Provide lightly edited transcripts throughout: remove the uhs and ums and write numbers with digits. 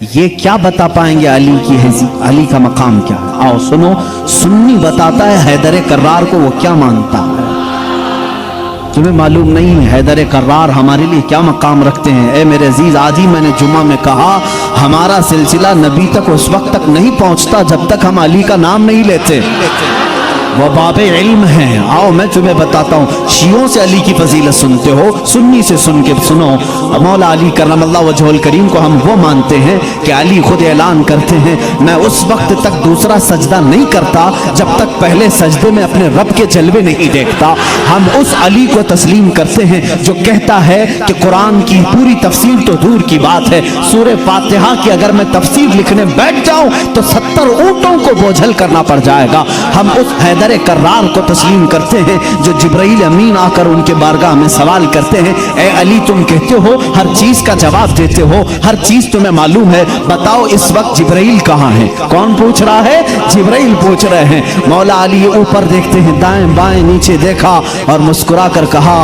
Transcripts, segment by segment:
یہ کیا بتا پائیں گے علی کی علی کا مقام کیا ہے؟ آؤ سنو، سنی بتاتا ہے حیدر کرار کو وہ کیا مانتا ہے۔ تمہیں معلوم نہیں ہے حیدر کرار ہمارے لیے کیا مقام رکھتے ہیں؟ اے میرے عزیز، آج ہی میں نے جمعہ میں کہا ہمارا سلسلہ نبی تک اس وقت تک نہیں پہنچتا جب تک ہم علی کا نام نہیں لیتے۔ وہ باب علم ہیں۔ آؤ میں تمہیں بتاتا ہوں، شیعوں سے علی کی فضیلت سنتے ہو، سنی سے سن کے سنو۔ مولا علی کرم اللہ وجہہ الکریم کو ہم وہ مانتے ہیں کہ علی خود اعلان کرتے ہیں میں اس وقت تک دوسرا سجدہ نہیں کرتا جب تک پہلے سجدے میں اپنے رب کے جلوے نہیں دیکھتا۔ ہم اس علی کو تسلیم کرتے ہیں جو کہتا ہے کہ قرآن کی پوری تفسیر تو دور کی بات ہے، سورہ فاتحہ کی اگر میں تفسیر لکھنے بیٹھ جاؤں تو 70 اونٹوں کو بوجھل کرنا پڑ جائے گا۔ ہم اس حیدر کرار کو تسلیم کرتے ہیں جو جبرائیل امین آ کر ان کے بارگاہ میں سوال کرتے ہیں اے علی تم کہتے ہو ہر چیز کا جواب دیتے ہو، ہر چیز تمہیں معلوم ہے، بتاؤ اس وقت جبرائیل کہاں ہے؟ کون پوچھ رہا ہے؟ جبرائیل پوچھ رہے ہیں۔ مولا علی اوپر دیکھتے ہیں، دائیں بائیں نیچے دیکھا اور مسکرا کر کہا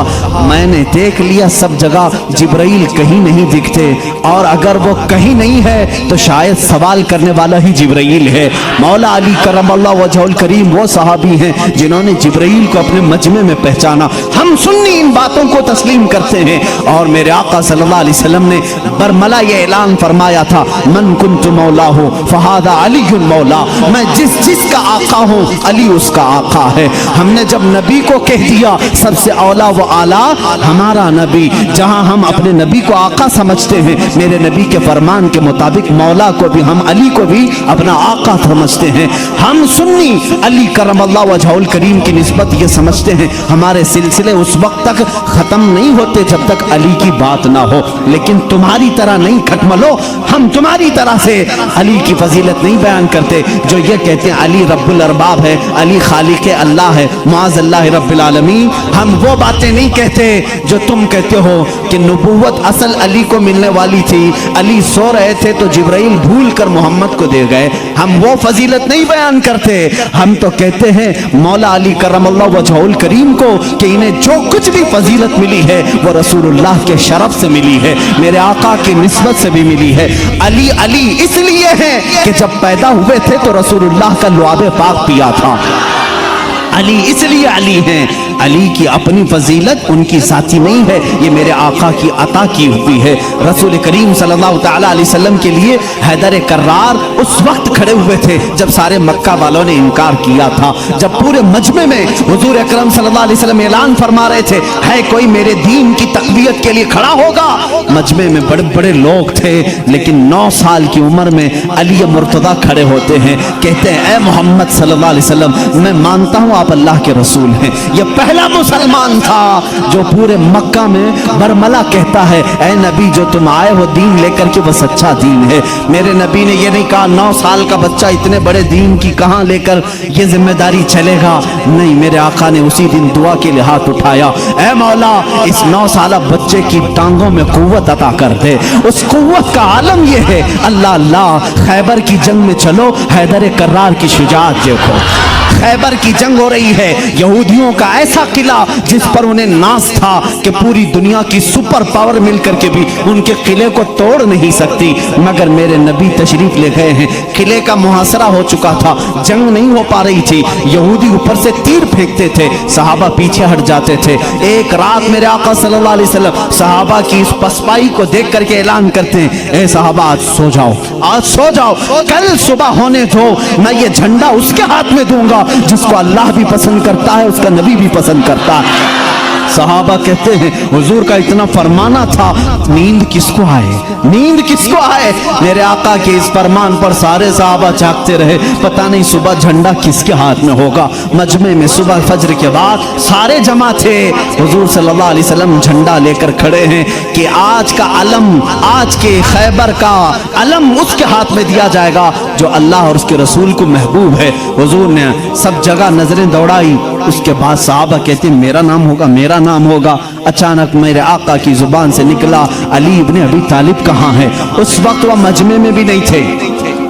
میں نے دیکھ لیا سب جگہ جبرائیل کہیں نہیں دکھتے، اور اگر وہ کہیں نہیں ہے تو شاید سوال کرنے والا ہی جبرائیل ہے۔ مولا علی کرم اللہ وجہ الکریم وہ صحابی ہیں جنہوں نے جبرائیل کو اپنے مجمع میں پہچانا۔ ہم سنی ان باتوں کو تسلیم کرتے ہیں، اور میرے آقا صلی اللہ علیہ وسلم نے برملا یہ اعلان فرمایا تھا من کنت مولا ہو فہذا علی مولا، میں جس کا آقا ہوں علی اس کا آقا ہے۔ ہم نے جب نبی کو کہہ دیا سب سے اولا و اعلیٰ ہمارا نبی، جہاں ہم اپنے نبی کو آقا سمجھتے ہیں، میرے نبی کے فرمان کے مطابق مولا کو بھی ہم علی کو بھی اپنا آقا سمجھتے ہیں۔ ہم سنی علی کرم اللہ وجہ الکریم کی نسبت یہ سمجھتے ہیں ہمارے سلسلے اس وقت تک ختم نہیں ہوتے جب تک علی کی بات نہ ہو، لیکن تمہاری طرح نہیں کھٹملو، ہم تمہاری طرح سے علی کی فضیلت نہیں بیان کرتے جو یہ کہتے ہیں علی رب الارباب ہے، علی خالق اللہ ہے، معاذ اللہ رب العالمین۔ ہم وہ باتیں نہیں کہتے جو تم کہتے ہو کہ نبوت اصل علی کو ملنے والی تھی، علی سو رہے تھے تو جبرائیل بھول کر محمد کو دے گئے۔ ہم وہ فضیلت نہیں بیان کرتے، ہم تو کہتے ہیں مولا علی کرم اللہ وجہ الکریم کو کہ انہیں جو کچھ بھی فضیلت ملی ہے وہ رسول اللہ کے شرف سے ملی ہے، میرے آقا کی نسبت سے بھی ملی ہے۔ علی علی اس لیے ہے کہ جب پیدا ہوئے تھے تو رسول اللہ کا لعاب پاک پیا تھا۔ علی اس لیے علی ہیں، علی کی اپنی فضیلت ان کی ذاتی نہیں ہے، یہ میرے آقا کی عطا کی ہوئی ہے۔ رسول کریم صلی اللہ تعالیٰ علیہ وسلم کے لیے حیدر کرار اس وقت کھڑے ہوئے تھے جب سارے مکہ والوں نے انکار کیا تھا، جب پورے مجمع میں حضور اکرم صلی اللہ علیہ وسلم اعلان فرما رہے تھے ہے کوئی میرے دین کی تقویت کے لیے کھڑا ہوگا؟ مجمع میں بڑے بڑے لوگ تھے، لیکن 9 سال کی عمر میں علی مرتضیٰ کھڑے ہوتے ہیں، کہتے ہیں اے محمد صلی اللہ علیہ وسلم میں مانتا ہوں آپ اللہ کے رسول ہیں۔ یہ پہلا مسلمان تھا جو پورے مکہ میں برملا کہتا ہے اے نبی جو تم آئے ہو دین لے کر کے وہ سچا دین ہے۔ میرے نبی نے یہ نہیں کہا 9 سال کا بچہ اتنے بڑے دین کی کہاں لے کر یہ ذمہ داری چلے گا، نہیں، میرے آقا نے اسی دن دعا کے لیے ہاتھ اٹھایا اے مولا اس 9 سالہ بچے کی ٹانگوں میں قوت عطا کر دے۔ اس قوت کا عالم یہ ہے اللہ اللہ، خیبر کی جنگ میں چلو حیدر کرار کی شجاعت دیکھو۔ خیبر کی جنگ ہو رہی ہے، یہودیوں کا ایسا قلعہ جس پر انہیں ناز تھا کہ پوری دنیا کی سپر پاور مل کر کے بھی ان کے قلعے کو توڑ نہیں سکتی، مگر میرے نبی تشریف لے گئے ہیں، قلعے کا محاصرہ ہو چکا تھا، جنگ نہیں ہو پا رہی تھی، یہودی اوپر سے تیر پھینکتے تھے، صحابہ پیچھے ہٹ جاتے تھے۔ ایک رات میرے آقا صلی اللہ علیہ وسلم صحابہ کی اس پسپائی کو دیکھ کر کے اعلان کرتے ہیں اے صحابہ آج سو جاؤ، آج سو جاؤ، کل صبح ہونے دو، میں یہ جھنڈا اس کے ہاتھ میں دوں گا جس کو اللہ بھی پسند کرتا ہے، اس کا نبی بھی پسند کرتا ہے۔ صحابہ کہتے ہیں حضور کا اتنا فرمانا تھا، نیند کس کو آئے، نیند کس کو آئے؟ میرے آقا کے اس فرمان پر سارے صحابہ جاگتے رہے، پتہ نہیں صبح جھنڈا کس کے ہاتھ میں ہوگا۔ مجمع میں صبح فجر کے بعد سارے جمع تھے، حضور صلی اللہ علیہ وسلم جھنڈا لے کر کھڑے ہیں کہ آج کا علم، آج کے خیبر کا علم اس کے ہاتھ میں دیا جائے گا جو اللہ اور اس کے رسول کو محبوب ہے۔ حضور نے سب جگہ نظریں دوڑائی، اس کے بعد صحابہ کہتے ہیں میرا نام ہوگا، میرا نام ہوگا۔ اچانک میرے آقا کی زبان سے نکلا علی ابن ابی طالب کہاں ہے؟ اس وقت وہ مجمع میں بھی نہیں تھے،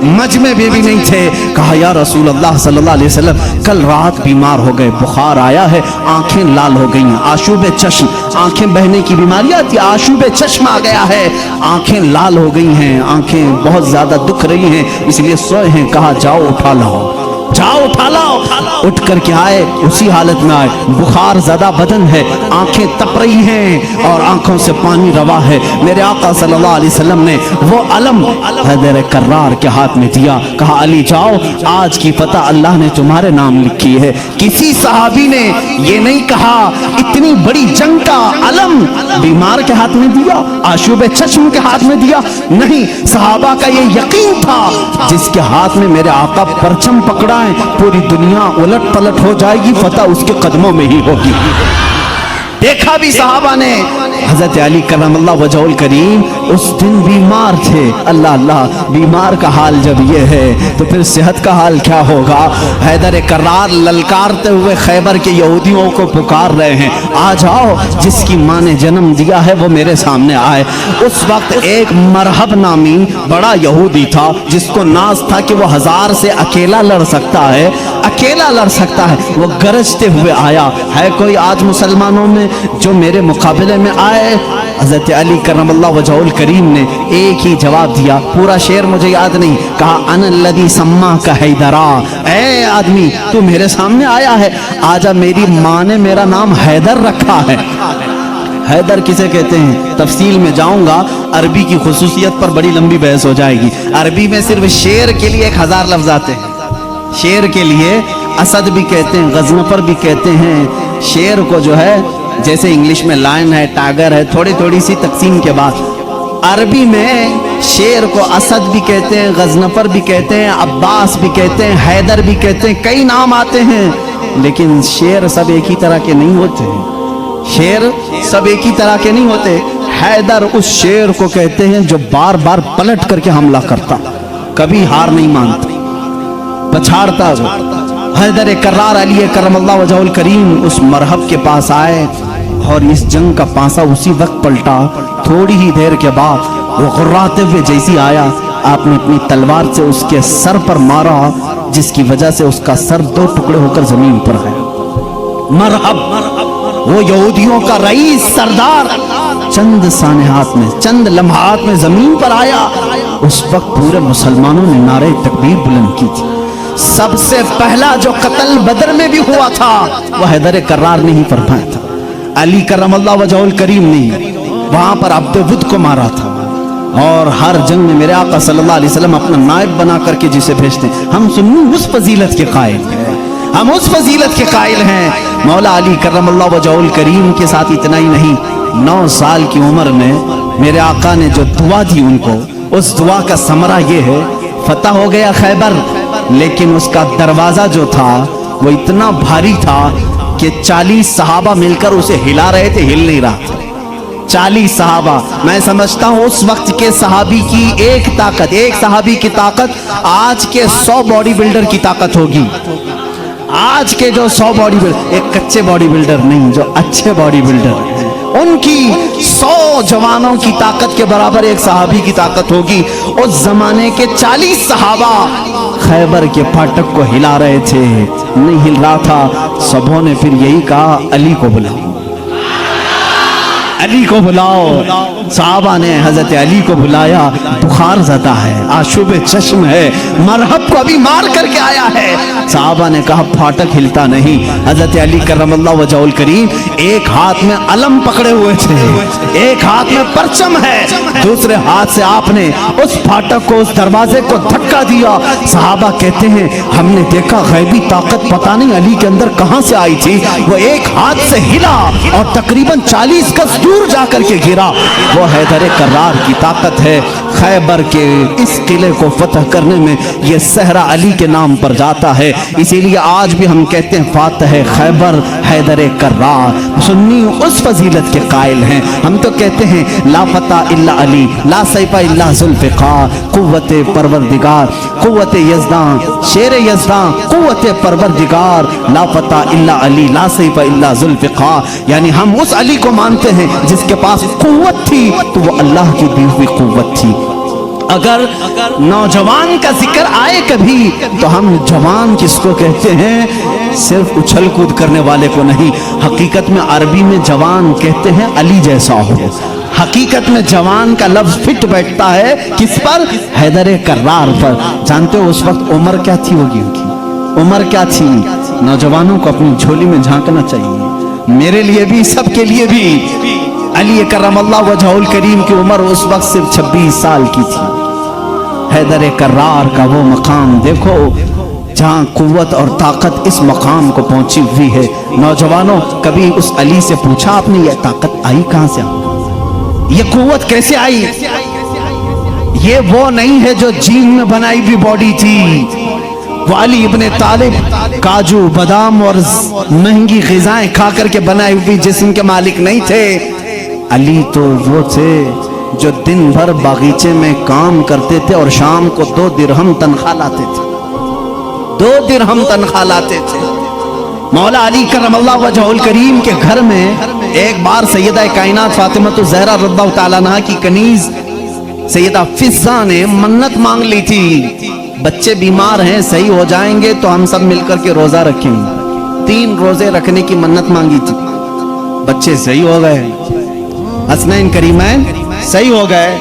मजमे में भी नहीं थे। कहा या रसूल अल्लाह सल्लल्लाहु अलैहि वसल्लम, कल रात बीमार हो गए, बुखार आया है, आंखें लाल हो गई हैं, आशूब चश्म, आंखें बहने की बीमारी आती है, आशूब चश्म आ गया है, आंखें लाल हो गई हैं, आंखें बहुत ज्यादा दुख रही हैं, इसलिए सोए हैं। कहा जाओ उठा लाओ, जाओ उठा लाओ। उठ करके आए, उसी हालत में आए, बुखार ज्यादा बदन है, आंखें तप रही हैं और आंखों से पानी रवा है। मेरे आका सल्लल्लाहु अलैहि वसल्लम ने वो अलम हैदर कर्रार के हाथ में दिया। कहा अली जाओ, आज की फतह अल्लाह ने तुम्हारे नाम लिखी है। किसी सहाबी ने ये नहीं कहा इतनी बड़ी जंग का अलम बीमार के हाथ में दिया, आशूब चश्म के हाथ में दिया, नहीं, सहाबा का ये यकीन था जिसके हाथ में मेरे आका परचम पकड़ा है, पूरी दुनिया उलट पलट हो जाएगी, फतह उसके कदमों में ही होगी। देखा भी सहाबा ने। हजरत अली करमल्लाहु वजहुल करीम उस दिन बीमार थे। अल्लाह अल्लाह, बीमार का हाल जब ये है तो फिर सेहत का हाल क्या होगा। हैदर कर्रार ललकारते हुए खैबर के यहूदियों को पुकार रहे हैं, आ जाओ, जिसकी माँ ने जन्म दिया है वो मेरे सामने आए। उस वक्त एक मरहब नामी बड़ा यहूदी था जिसको नाज था कि वो 1000 से अकेला लड़ सकता है, अकेला लड़ सकता है। वो गरजते हुए आया, है कोई आज मुसलमानों में जो मेरे मुकाबले में आए। हजरत अली करमल्लाहु वजहुल करीम ने एक ही जवाब दिया, पूरा शेर मुझे याद नहीं, कहा अनल्लज़ी सम्मा का हैदरा, ऐ आदमी तू मेरे सामने आया है, आजा, मेरी माँ ने मेरा नाम हैदर रखा है। हैदर किसे कहते हैं तफसील में जाऊंगा, अरबी की खुसूसियत पर बड़ी लंबी बहस हो जाएगी। अरबी में सिर्फ शेर के लिए 1000 लफ्ज आते हैं। शेर के लिए असद भी कहते हैं, गजनफर भी कहते हैं। शेर को जो है जैसे इंग्लिश में लायन है, टाइगर है, थोड़ी थोड़ी सी तकसीम के बाद अरबी में शेर को असद भी कहते हैं, गजनफर भी कहते हैं, अब्बास भी कहते हैं, हैदर भी कहते हैं, कई नाम आते हैं। लेकिन शेर सब एक ही तरह के नहीं होते, शेर सब एक ही तरह के नहीं होते। हैदर उस शेर को कहते हैं जो बार बार पलट करके हमला करता, कभी हार नहीं मानता, पछाड़ता। हैदर कर्रार अली करमल्लाहु वजहुल करीम उस मरहब के पास आए और इस जंग का पासा उसी वक्त पलटा। थोड़ी ही देर के बाद वो गुर्राते हुए जैसी आया, आपने अपनी तलवार से उसके सर पर मारा, जिसकी वजह से उसका सर 2 टुकड़े होकर जमीन पर गया। मरहब वो यहूदियों का रईस सरदार चंद सानहात में, चंद लम्हात में जमीन पर आया। उस वक्त पूरे मुसलमानों ने नारे तकबीर बुलंद की थी। सबसे पहला जो कत्ल बदर में भी हुआ था वह हैदर कर्रार ने ही फरमाया था, अली करमल्लाहु वजहुल करीम ने वहां पर अब्द वुद को मारा था। और हर जंग में मेरे आका सल्लल्लाहु अलैहि वसल्लम अपना नायब बना करके जिसे भेजते हैं। हम सुन्नी उस फजीलत के कायल हैं, हम उस फजीलत के कायल हैं। मौला अली करमल्लाहु वजहुल करीम के साथ इतना ही नहीं, 9 साल की उम्र में मेरे आका ने जो दुआ दी उनको, उस दुआ का समरा ये है, फतह हो गया खैबर, लेकिन उसका दरवाजा जो था वो इतना भारी था कि 40 सहाबा मिलकर उसे हिला रहे थे, हिल नहीं रहा था। 40 सहाबा, मैं समझता हूं उस वक्त के सहाबी की एक ताकत, एक सहाबी की ताकत आज के 100 बॉडी बिल्डर की ताकत होगी। आज के जो 100 बॉडी बिल्डर, एक कच्चे बॉडी बिल्डर नहीं, जो अच्छे बॉडी बिल्डर, उनकी 100 जवानों की ताकत के बराबर एक सहाबी की ताकत होगी। उस जमाने के 40 सहाबा खैबर के फाटक को हिला रहे थे, नहीं हिल रहा था। सबों ने फिर यही कहा, अली को बुलाओ, अली को बुलाओ। साहबा ने हजरत अली को बुलाया, बुखार ज़दा है, आशुब चश्म है, मरहब को अभी मार करके आया है। साहबा ने कहा फाटक हिलता नहीं। हजरत अली करमल्लाहु वजहुल करीम एक हाथ में अलम पकड़े हुए थे, एक हाथ में परचम है, दूसरे हाथ से आपने उस फाटक को, उस दरवाजे को धक्का दिया। साहबा कहते हैं हमने देखा गैबी ताकत पता नहीं अली के अंदर कहां से आई थी, वो एक हाथ से हिला और तकरीबन 40 गज दूर जाकर के गिरा। वो हैदर कर्रार की ताकत है। खैबर के इस किले को फतह करने में यह सहरा अली के नाम पर जाता है, इसीलिए आज भी हम कहते हैं फातह खैबर हैदर कर्रार। सुन्नी उस फजीलत के कायल हैं। हम तो कहते हैं ला फतह इल्ला अली, ला सैफा इल्ला जुल्फ़िकार, कुव्वत परवरदिगार, कुव्वत यज़दान, शेर यज़दान, कुव्वत परवरदिगार, ला फतह इल्ला अली, ला सैफा इल्ला जुल्फ़िकार। यानी हम उस अली को मानते हैं जिसके पास कुव्वत थी तो वो अल्लाह की दी हुई कुव्वत थी। اگر نوجوان کا ذکر آئے کبھی تو ہم جوان کس کو کہتے ہیں؟ صرف اچھل کود کرنے والے کو نہیں، حقیقت میں عربی میں جوان کہتے ہیں علی جیسا ہو۔ حقیقت میں جوان کا لفظ فٹ بیٹھتا ہے کس پر؟ حیدر کرار پر۔ جانتے ہو اس وقت عمر کیا تھی ہوگی ان کی؟ عمر کیا تھی؟ نوجوانوں کو اپنی جھولی میں جھانکنا چاہیے، میرے لیے بھی، سب کے لیے بھی۔ علی کرم اللہ وجہہ الکریم کی عمر اس وقت صرف 26 سال کی تھی۔ حیدر کرار کا وہ مقام دیکھو جہاں قوت اور طاقت اس مقام کو پہنچی ہوئی ہے۔ نوجوانوں، کبھی اس علی سے پوچھا آپ نے یہ طاقت آئی کہاں سے؟ یہ قوت کیسے آئی؟ یہ وہ نہیں ہے جو جیم میں بنائی ہوئی باڈی تھی۔ وہ علی ابن طالب کاجو بادام اور مہنگی غذائیں کھا کر کے بنائی ہوئی جسم کے مالک نہیں تھے۔ علی تو وہ تھے جو دن بھر باغیچے میں کام کرتے تھے اور شام کو 2 درہم تنخواہ لاتے تھے، 2 درہم تنخواہ لاتے تھے۔ مولا علی کرم اللہ وجہہ الکریم کے گھر میں ایک بار سیدہ کائنات فاطمہ الزہرا رضی اللہ تعالیٰ عنہا کی کنیز سیدہ فضہ نے منت مانگ لی تھی، بچے بیمار ہیں، صحیح ہو جائیں گے تو ہم سب مل کر کے روزہ رکھیں گے۔ 3 روزے رکھنے کی منت مانگی تھی، بچے صحیح ہو گئے، حسنین کریمین صحیح ہو گئے،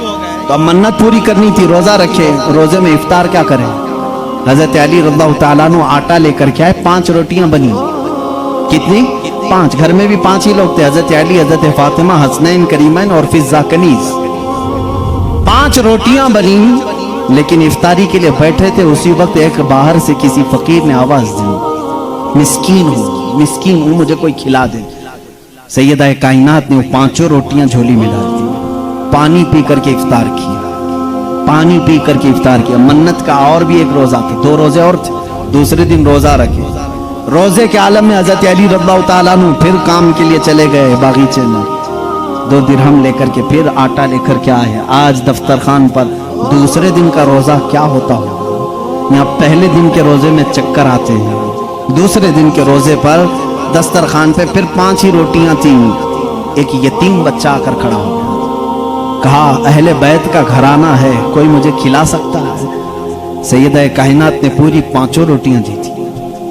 تو اب منت پوری کرنی تھی، روزہ رکھے۔ روزے میں افطار کیا کریں؟ حضرت علی رضی اللہ تعالیٰ عنہ آٹا لے کر کے آئے، 5 روٹیاں بنی۔ کتنی؟ 5۔ گھر میں بھی 5 ہی لوگ تھے، حضرت علی، حضرت فاطمہ، حسنین کریمین اور فضہ کنیز۔ 5 روٹیاں بنی، لیکن افطاری کے لیے بیٹھے تھے، اسی وقت ایک باہر سے کسی فقیر نے آواز دی، مسکین ہوں، مجھے کوئی کھلا دے۔ سیدہ کائنات نے وہ 5 روٹیاں جھولی میں ڈال دی، پانی پی کر کے افطار کیا، پانی پی کر کے افطار کیا۔ منت کا اور بھی ایک روزہ تھا، 2 روزے اور تھے، دوسرے دن روزہ رکھے۔ روزے کے عالم میں حضرت علی رضی اللہ تعالیٰ عنہ پھر کام کے لیے چلے گئے باغیچے میں، 2 درہم لے کر کے پھر آٹا لے کر کے آئے۔ آج دفتر خان پر دوسرے دن کا روزہ کیا ہوتا ہو؟ یہاں پہلے دن کے روزے میں چکر آتے ہیں، دوسرے دن کے روزے پر دسترخوان پہ پھر 5 ہی روٹیاں تھیں۔ ایک یتیم بچہ آ کر کھڑا ہو گیا، کہا اہل بیت کا گھرانہ ہے، کوئی مجھے کھلا سکتا ہے؟ سیدہ کائنات نے پوری 5 روٹیاں دی تھی،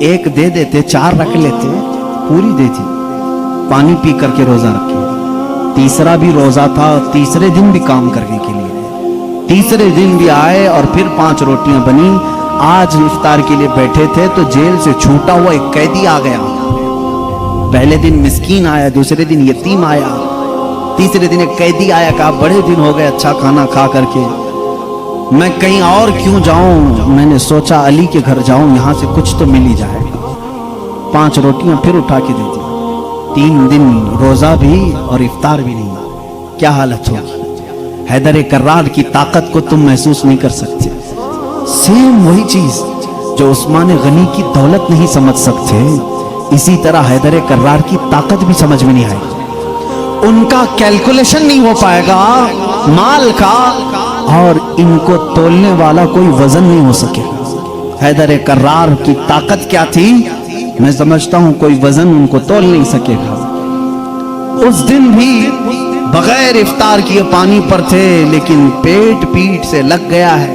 ایک دے دیتے، 4 رکھ لیتے، پوری دے تھی، پانی پی کر کے روزہ رکھے۔ تیسرا بھی روزہ تھا، تیسرے دن بھی کام کرنے کے لیے، تیسرے دن بھی آئے اور پھر 5 روٹیاں بنی۔ آج افطار کے لیے بیٹھے تھے تو جیل سے چھوٹا ہوا ایک قیدی آ گیا۔ پہلے دن مسکین آیا، دوسرے دن یتیم آیا، تیسرے دن ایک قیدی آیا، کہا بڑے دن ہو گئے اچھا کھانا کھا کر کے، میں کہیں اور کیوں جاؤں؟ میں نے سوچا علی کے گھر جاؤں، یہاں سے کچھ تو مل ہی جائے گا۔ 5 روٹیاں پھر اٹھا کے دے دی۔ 3 دن روزہ بھی اور افطار بھی نہیں۔ کیا حالت ہوگی؟ حیدر کرار کی طاقت کو تم محسوس نہیں کر سکتے۔ سیم وہی چیز جو عثمان غنی کی دولت نہیں سمجھ سکتے، اسی طرح حیدر کرار کی طاقت بھی سمجھ میں نہیں آئے گی۔ ان کا کیلکولیشن نہیں ہو پائے گا مال کا، اور ان کو تولنے والا کوئی وزن نہیں ہو سکے گا۔ حیدر کرار کی طاقت کیا تھی؟ میں سمجھتا ہوں کوئی وزن ان کو تول نہیں سکے گا۔ اس دن بھی بغیر افطار کیے پانی پر تھے، لیکن پیٹ سے لگ گیا ہے۔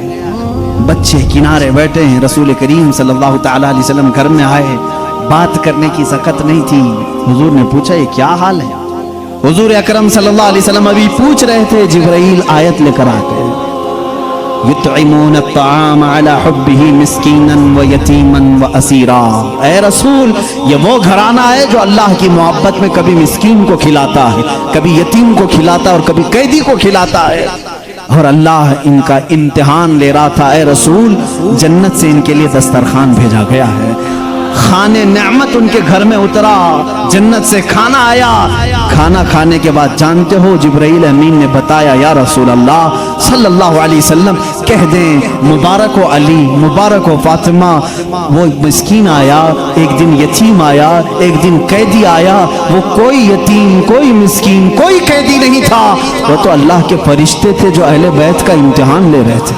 بچے کنارے بیٹھے ہیں، رسول کریم صلی اللہ تعالیٰ علیہ وسلم گھر میں آئے، بات کرنے کی سکت نہیں تھی۔ حضور نے پوچھا یہ کیا حال ہے؟ حضور اکرم صلی اللہ علیہ وسلم ابھی پوچھ رہے تھے، جبرائیل آیت لے کر آتے ہیں، یطعمون الطعام علی حبہ مسکینا ویتیما واسیرا۔ اے رسول، یہ وہ گھرانہ ہے جو اللہ کی محبت میں کبھی مسکین کو کھلاتا ہے، کبھی یتیم کو کھلاتا ہے اور کبھی قیدی کو کھلاتا ہے، اور اللہ ان کا امتحان لے رہا تھا۔ اے رسول، جنت سے ان کے لیے دسترخوان بھیجا گیا ہے، خانے نعمت ان کے گھر میں اترا، جنت سے کھانا آیا۔ کھانا کھانے کے بعد جانتے ہو جبرائیل امین نے بتایا، یا رسول اللہ صلی اللہ علیہ وسلم کہہ دیں مبارک و علی، مبارک و فاطمہ، وہ مسکین آیا، ایک دن یتیم آیا، ایک دن قیدی آیا، وہ کوئی یتیم، کوئی مسکین، کوئی قیدی نہیں تھا، وہ تو اللہ کے فرشتے تھے جو اہل بیت کا امتحان لے رہے تھے۔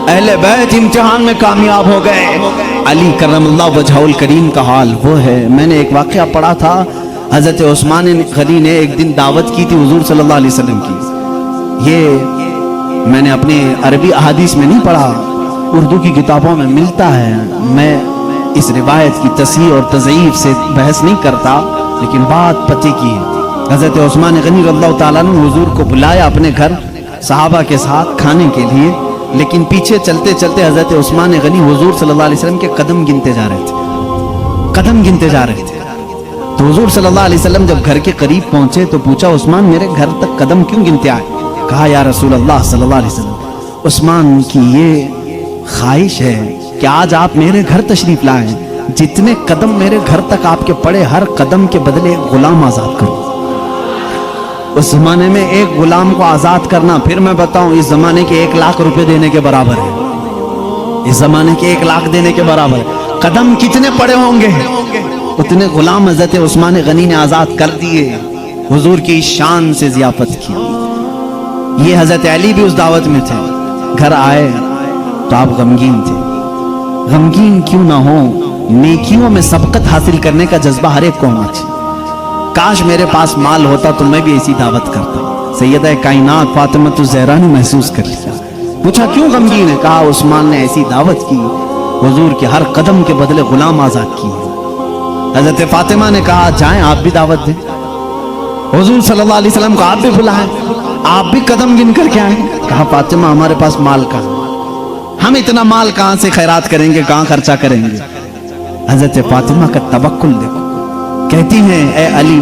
اہل بیت امتحان میں کامیاب ہو گئے۔ علی کرم اللہ وجہہ الکریم کا حال وہ ہے۔ میں نے ایک واقعہ پڑھا تھا، حضرت عثمان غنی نے ایک دن دعوت کی تھی حضور صلی اللہ علیہ وسلم کی۔ یہ میں نے اپنے عربی احادیث میں نہیں پڑھا، اردو کی کتابوں میں ملتا ہے. میں اس روایت کی تصحیح اور تضعیف سے بحث نہیں کرتا، لیکن بات پتے کی ہے. حضرت عثمان غنی رضی اللہ تعالیٰ نے حضور کو بلایا اپنے گھر صحابہ کے ساتھ کھانے کے لیے، لیکن پیچھے چلتے چلتے حضرت عثمان غنی حضور صلی اللہ علیہ وسلم کے قدم گنتے جا رہے تھے، قدم گنتے جا رہے تھے. تو حضور صلی اللہ علیہ وسلم جب گھر کے قریب پہنچے تو پوچھا عثمان میرے گھر تک قدم کیوں گنتے آئے؟ کہا یا رسول اللہ صلی اللہ علیہ وسلم عثمان کی یہ خواہش ہے کہ آج آپ میرے گھر تشریف لائیں، جتنے قدم میرے گھر تک آپ کے پڑے ہر قدم کے بدلے غلام آزاد کرو. اس زمانے میں ایک غلام کو آزاد کرنا، پھر میں بتاؤں اس زمانے کے 1,00,000 روپے دینے کے برابر ہے. اس زمانے کے 1,00,000 دینے کے برابر ہے. قدم کتنے پڑے ہوں گے اتنے غلام حضرت عثمان غنی نے آزاد کر دیے. حضور کی شان سے ضیافت کی. یہ حضرت علی بھی اس دعوت میں تھے. گھر آئے تو آپ غمگین تھے. غمگین کیوں نہ ہو، نیکیوں میں سبقت حاصل کرنے کا جذبہ ہر ایک کو ہونا چاہیے. کاش میرے پاس مال ہوتا تو میں بھی ایسی دعوت کرتا. سیدہ کائنات فاطمہ الزہرا نے محسوس کر لیا. پوچھا کیوں غمگین ہے؟ کہا عثمان نے ایسی دعوت کی، حضور کے ہر قدم کے بدلے غلام آزاد کیے. حضرت فاطمہ نے کہا جائیں آپ بھی دعوت دیں. حضور صلی اللہ علیہ وسلم کو آپ بھی بلائیں، آپ بھی قدم گن کر کے آئیں. کہا فاطمہ ہمارے پاس مال کہاں، ہم اتنا مال کہاں سے خیرات کریں گے، کہاں خرچہ کریں گے. حضرت فاطمہ کا توکل دیکھو. کہتی ہیں اے علی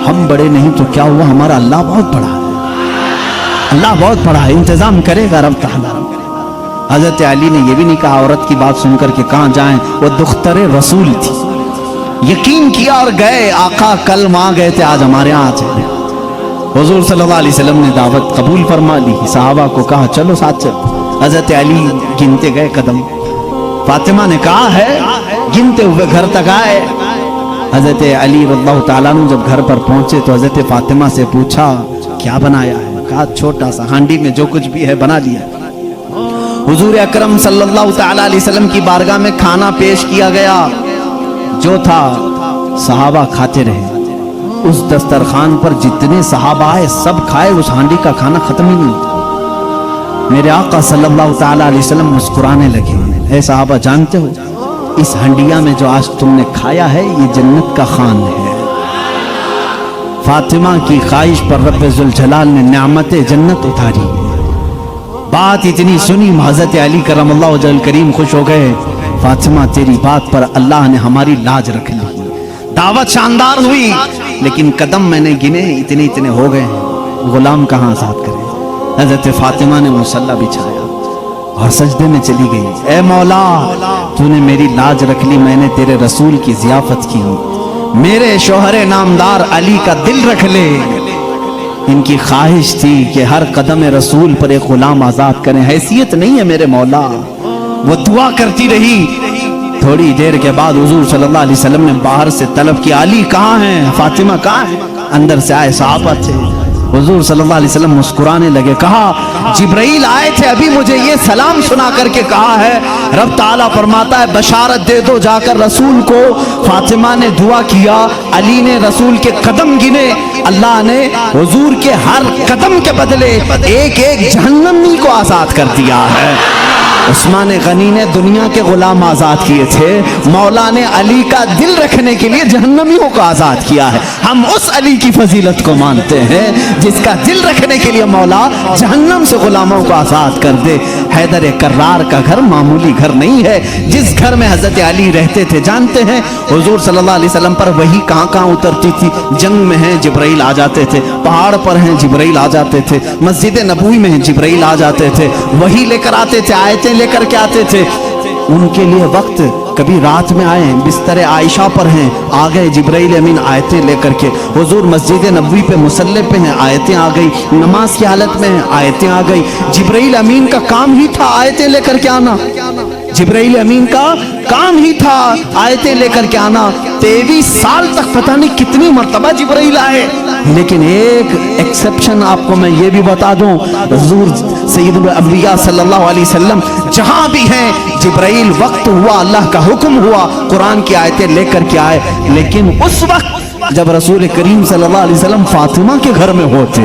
ہم بڑے نہیں تو کیا ہوا، ہمارا اللہ بہت بڑا ہے، اللہ بہت بڑا ہے، انتظام کرے گا رب تعالیٰ. حضرت علی نے یہ بھی نہیں کہا عورت کی بات سن کر کہ کہاں جائیں، وہ دختر رسول تھی. یقین کیا اور گئے. آقا کل وہاں گئے تھے، آج ہمارے ہاں آ جائیں. حضور صلی اللہ علیہ وسلم نے دعوت قبول فرما لی. صحابہ کو کہا چلو ساتھ چلو. حضرت علی گنتے گئے قدم. فاطمہ نے کہا ہے گنتے ہوئے گھر تک آئے. حضرت علی رضی اللہ تعالیٰ عنہ جب گھر پر پہنچے تو حضرت فاطمہ سے پوچھا کیا بنایا ہے؟ کہا چھوٹا سا ہانڈی میں جو کچھ بھی ہے بنا لیا. حضور اکرم صلی اللہ تعالیٰ علیہ وسلم کی بارگاہ میں کھانا پیش کیا گیا. جو تھا صحابہ کھاتے رہے. اس دسترخوان پر جتنے صحابہ آئے سب کھائے، اس ہانڈی کا کھانا ختم ہی نہیں ہوتا. میرے آقا صلی اللہ تعالیٰ علیہ وسلم مسکرانے لگے. اے صحابہ جانتے ہو اس ہنڈیا میں جو آج تم نے کھایا ہے یہ جنت کا خوان ہے. فاطمہ کی خواہش پر رب ذوالجلال نے نعمت جنت اتاری. بات اتنی سنی حضرت علی کرم اللہ وجہ کریم خوش ہو گئے. فاطمہ تیری بات پر اللہ نے ہماری لاج رکھ لی. دعوت شاندار ہوئی لیکن قدم میں نے گنے اتنے اتنے ہو گئے. غلام کہاں آزاد کرے. حضرت فاطمہ نے مصلی بچھایا اور سجدے میں چلی گئی. اے مولا تو نے میری لاج رکھ لی، میں نے تیرے رسول کی ضیافت کی. میرے شوہر نامدار علی کا دل رکھ لے. ان کی خواہش تھی کہ ہر قدم رسول پر ایک غلام آزاد کریں. حیثیت نہیں ہے میرے مولا. وہ دعا کرتی رہی. تھوڑی دیر کے بعد حضور صلی اللہ علیہ وسلم نے باہر سے طلب کیا علی کہاں ہیں، فاطمہ کہاں ہیں؟ اندر سے آئے صحابہ تھے. حضور صلی اللہ علیہ وسلم مسکرانے لگے. کہا جبرائیل آئے تھے ابھی مجھے یہ سلام سنا کر کے کہا ہے رب تعالیٰ فرماتا ہے بشارت دے دو جا کر رسول کو. فاطمہ نے دعا کیا، علی نے رسول کے قدم گنے. اللہ نے حضور کے ہر قدم کے بدلے ایک ایک جہنمی کو آزاد کر دیا ہے. عثمان غنی نے دنیا کے غلام آزاد کیے تھے، مولا نے علی کا دل رکھنے کے لیے جہنمیوں کو آزاد کیا ہے. ہم اس علی کی فضیلت کو مانتے ہیں جس کا دل رکھنے کے لیے مولا جہنم سے غلاموں کو آزاد کر دے. حیدر کرار کا گھر معمولی گھر نہیں ہے. جس گھر میں حضرت علی رہتے تھے جانتے ہیں حضور صلی اللہ علیہ وسلم پر وحی کہاں کہاں اترتی تھی. جنگ میں ہیں جبرائیل آ جاتے تھے، پہاڑ پر ہیں جبرائیل آ جاتے تھے، مسجد نبوی میں ہیں جبرائیل آ جاتے تھے، وحی لے کر آتے تھے، آیتیں لے کر کے آتے تھے. ان کے لیے وقت کبھی رات میں آئے بستر عائشہ پر ہیں، آ گئے جبرائیل امین آیتیں لے کر کے. حضور مسجد نبوی پہ مصلی پہ ہیں، آیتیں آ گئی. نماز کی حالت میں ہیں، آیتیں آ گئی. جبرائیل امین کا کام ہی تھا آیتیں لے کر کے آنا. جبرائیل امین کا کام ہی تھا آیتیں لے کر کے آنا. 23 سال تک پتہ نہیں کتنی مرتبہ جبرائیل آئے. لیکن ایک ایکسپشن آپ کو میں یہ بھی بتا دوں، حضور سید الانبیاء صلی اللہ علیہ وسلم جہاں بھی ہیں جبرائیل وقت ہوا اللہ کا حکم ہوا قرآن کی آیتیں لے کر کے آئے. لیکن اس وقت جب رسول کریم صلی اللہ علیہ وسلم فاطمہ کے گھر میں ہوتے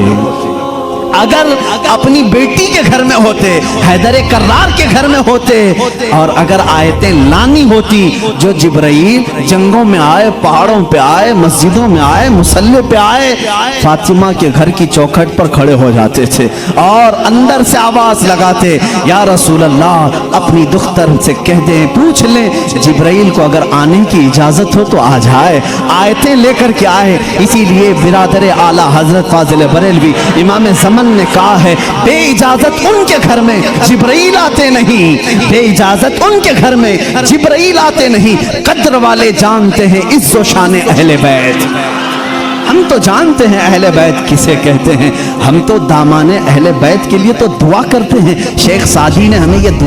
اگر اپنی بیٹی کے گھر میں ہوتے، حیدر کرار کے گھر میں ہوتے، اور اگر آیتیں لانی ہوتی جو جبرائیل جنگوں میں آئے، پہاڑوں پہ آئے، مسجدوں میں آئے، مسلح پہ آئے، فاطمہ کے گھر کی چوکھٹ پر کھڑے ہو جاتے تھے اور اندر سے آواز لگاتے، یا رسول اللہ اپنی دختر سے کہہ دیں، پوچھ لیں جبرائیل کو اگر آنے کی اجازت ہو تو آ جائے، آیتیں لے کر کے آئے۔ اسی لیے برادر اعلیٰ حضرت فاضل بریلوی امام زمن نے کہا ہے، بے اجازت ان کے گھر میں جبرائیل آتے نہیں، بے اجازت ان کے گھر میں جبرائیل آتے نہیں۔ قدر والے جانتے ہیں عز و شان اہل بیت، ہم تو جانتے ہیں اہل بیت کسے کہتے ہیں، ہم تو دامان اہل بیت کے لیے تو دعا کرتے ہیں۔ شیخ سعدی نے ہمیں یہ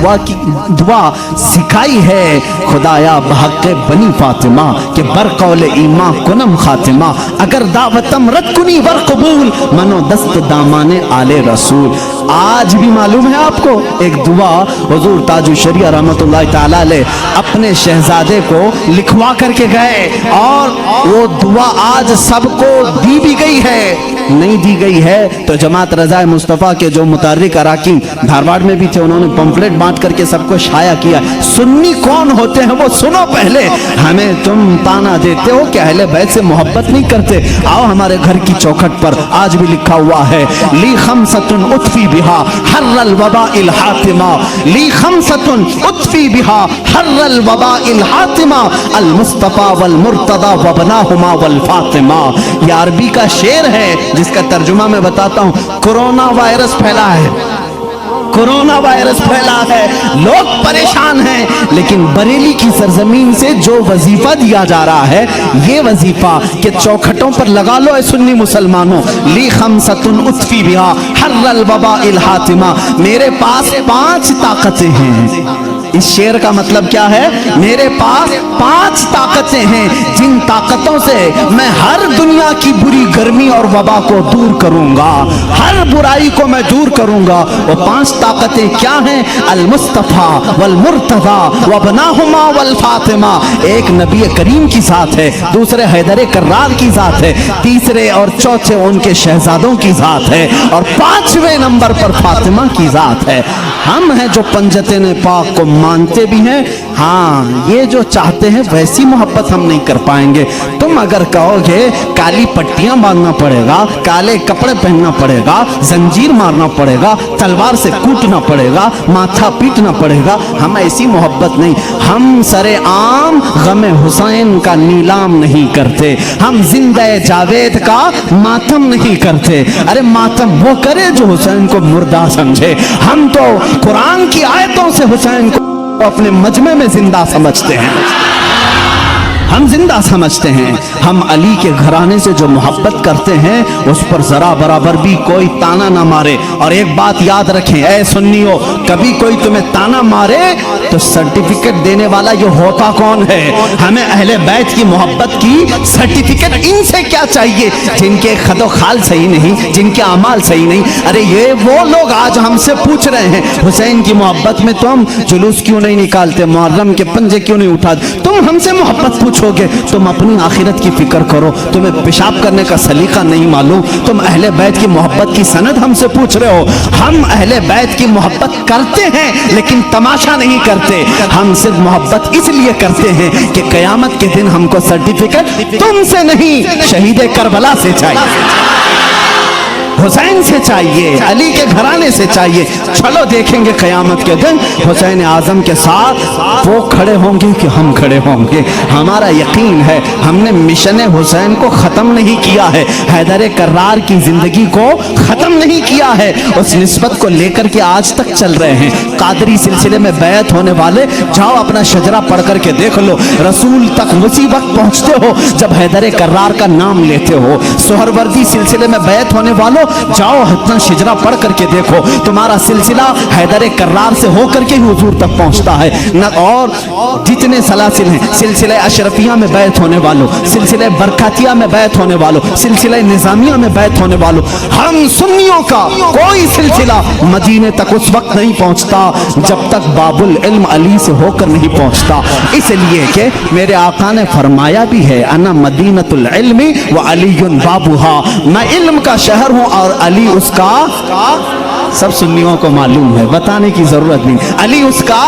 دعا سکھائی ہے، خدایا بحق بنی فاطمہ کہ بر قول ایمان کنم خاتمہ، اگر دعوتم رد کنی ور قبول، منو دست دامان آل رسول۔ آج بھی معلوم ہے آپ کو ایک دعا حضور تاج الشریعہ رحمت اللہ تعالی علیہ اپنے شہزادے کو لکھوا کر کے گئے، اور وہ دعا آج سب کو دی بھی گئی ہے، نہیں دی گئی ہے تو جماعت رضا مصطفیٰ کے جو متحرک اراکین دھارواڑ میں بھی تھے، انہوں نے پمفلٹ بانٹ کر کے سب کو شائع کیا۔ سنی کون ہوتے ہیں وہ سنو پہلے، ہمیں تم تانا دیتے ہو کہ اہل بیت سے محبت نہیں کرتے، آؤ ہمارے گھر کی چوکھٹ پر آج بھی لکھا ہوا ہے، لی خمسۃ اطفی بہا حر الوباء الحاتمہ، لی خمسۃ اطفی بہا حر الوباء الحاتمہ، المصطفیٰ والمرتضیٰ وابناہما والفاطمہ۔ یہ عربی کا شعر ہے جس کا ترجمہ میں بتاتا ہوں۔ کرونا وائرس پھیلا ہے، کرونا وائرس پھیلا ہے، لوگ پریشان ہیں، لیکن بریلی کی سرزمین سے جو وظیفہ دیا جا رہا ہے، یہ وظیفہ کہ چوکھٹوں پر لگا لو اے سنی مسلمانوں، لی خمسۃ اطفی بہا حر الوباء الحاتمہ، میرے پاس 5 طاقتیں ہیں۔ اس شعر کا مطلب کیا ہے؟ میرے پاس 5 طاقتیں ہیں جن طاقتوں سے میں ہر دنیا کی بری گرمی اور وبا کو دور کروں گا، ہر برائی کو میں دور کروں گا۔ وہ 5 طاقتیں کیا ہیں؟ المصطفیٰ والمرتضیٰ وابناہما والفاطمہ، ایک نبی کریم کی ذات ہے، دوسرے حیدر کرار کی ذات ہے، تیسرے اور چوتھے ان کے شہزادوں کی ذات ہے، اور 5ویں نمبر پر فاطمہ کی ذات ہے۔ ہم ہیں جو پنجتن پاک کو مانتے بھی ہیں، ہاں یہ جو چاہتے ہیں ویسی محبت ہم نہیں کر پائیں گے۔ تم اگر کہو گے کالی پٹیاں باندھنا پڑے گا، کالے کپڑے پہننا پڑے گا، زنجیر مارنا پڑے گا، تلوار سے کوٹنا پڑے گا، ماتھا پیٹنا پڑے گا، ہم ایسی محبت نہیں۔ ہم سر عام غم حسین کا نیلام نہیں کرتے، ہم زندہ جاوید کا ماتم نہیں کرتے۔ ارے ماتم وہ کرے جو حسین کو مردہ سمجھے، ہم تو قرآن کی آیتوں سے حسین کو اپنے مجمع میں زندہ سمجھتے ہیں، ہم زندہ سمجھتے ہیں۔ ہم علی کے گھرانے سے جو محبت کرتے ہیں اس پر ذرا برابر بھی کوئی تانا نہ مارے۔ اور ایک بات یاد رکھیں اے سنیو، کبھی کوئی تمہیں تانا مارے تو سرٹیفکیٹ دینے والا یہ ہوتا کون ہے؟ ہمیں اہل بیت کی محبت کی سرٹیفکیٹ ان سے کیا چاہیے جن کے خد و خال صحیح نہیں، جن کے اعمال صحیح نہیں؟ ارے یہ وہ لوگ آج ہم سے پوچھ رہے ہیں حسین کی محبت میں تم جلوس کیوں نہیں نکالتے، محرم کے پنجے کیوں نہیں اٹھاتے؟ تم ہم سے محبت پوچھو گے، تم اپنی آخرت کی فکر کرو، تمہیں پیشاب کرنے کا سلیقہ نہیں معلوم، تم اہل بیت کی محبت کی سند ہم سے پوچھ رہے ہو۔ ہم اہل بیت کی محبت کرتے ہیں لیکن تماشا نہیں کرتے، ہم صرف محبت اس لیے کرتے ہیں کہ قیامت کے دن ہم کو سرٹیفکیٹ تم سے نہیں شہید کربلا سے چاہیے، حسین سے چاہیے، علی کے گھرانے سے چاہیے۔ چلو دیکھیں گے قیامت کے دن حسین اعظم کے ساتھ وہ کھڑے ہوں گے کہ ہم کھڑے ہوں گے۔ ہمارا یقین ہے ہم نے مشن حسین کو ختم نہیں کیا ہے، حیدر کرار کی زندگی کو ختم نہیں کیا ہے، اس نسبت کو لے کر کے آج تک چل رہے ہیں۔ قادری سلسلے میں بیعت ہونے والے جاؤ اپنا شجرہ پڑھ کر کے دیکھ لو، رسول تک اسی وقت پہنچتے ہو جب حیدر کرار کا نام لیتے ہو۔ سہروردی سلسلے میں بیعت ہونے والوں جاؤ اپنا شجرہ پڑھ کر کے دیکھو، تمہارا سلسلہ حیدر کرار سے ہو کر کے ہی حضور تک پہنچتا ہے۔ اور جتنے سلاسل ہیں، سلسلہ اشرفیہ میں بیعت ہونے والوں، سلسلہ برکاتیہ میں بیعت ہونے والوں، سلسلہ نظامیہ میں بیعت ہونے والوں، ہم سنیوں کا کوئی سلسلہ مدینے تک اس وقت نہیں پہنچتا جب تک باب العلم علی سے ہو کر نہیں پہنچتا۔ اس لیے کہ میرے آقا نے فرمایا بھی ہے انا مدینۃ العلم و علی بابھا، میں علم کا شہر ہوں اور علی اس کا، سب سنیوں کو معلوم ہے، بتانے کی ضرورت نہیں، علی اس کا،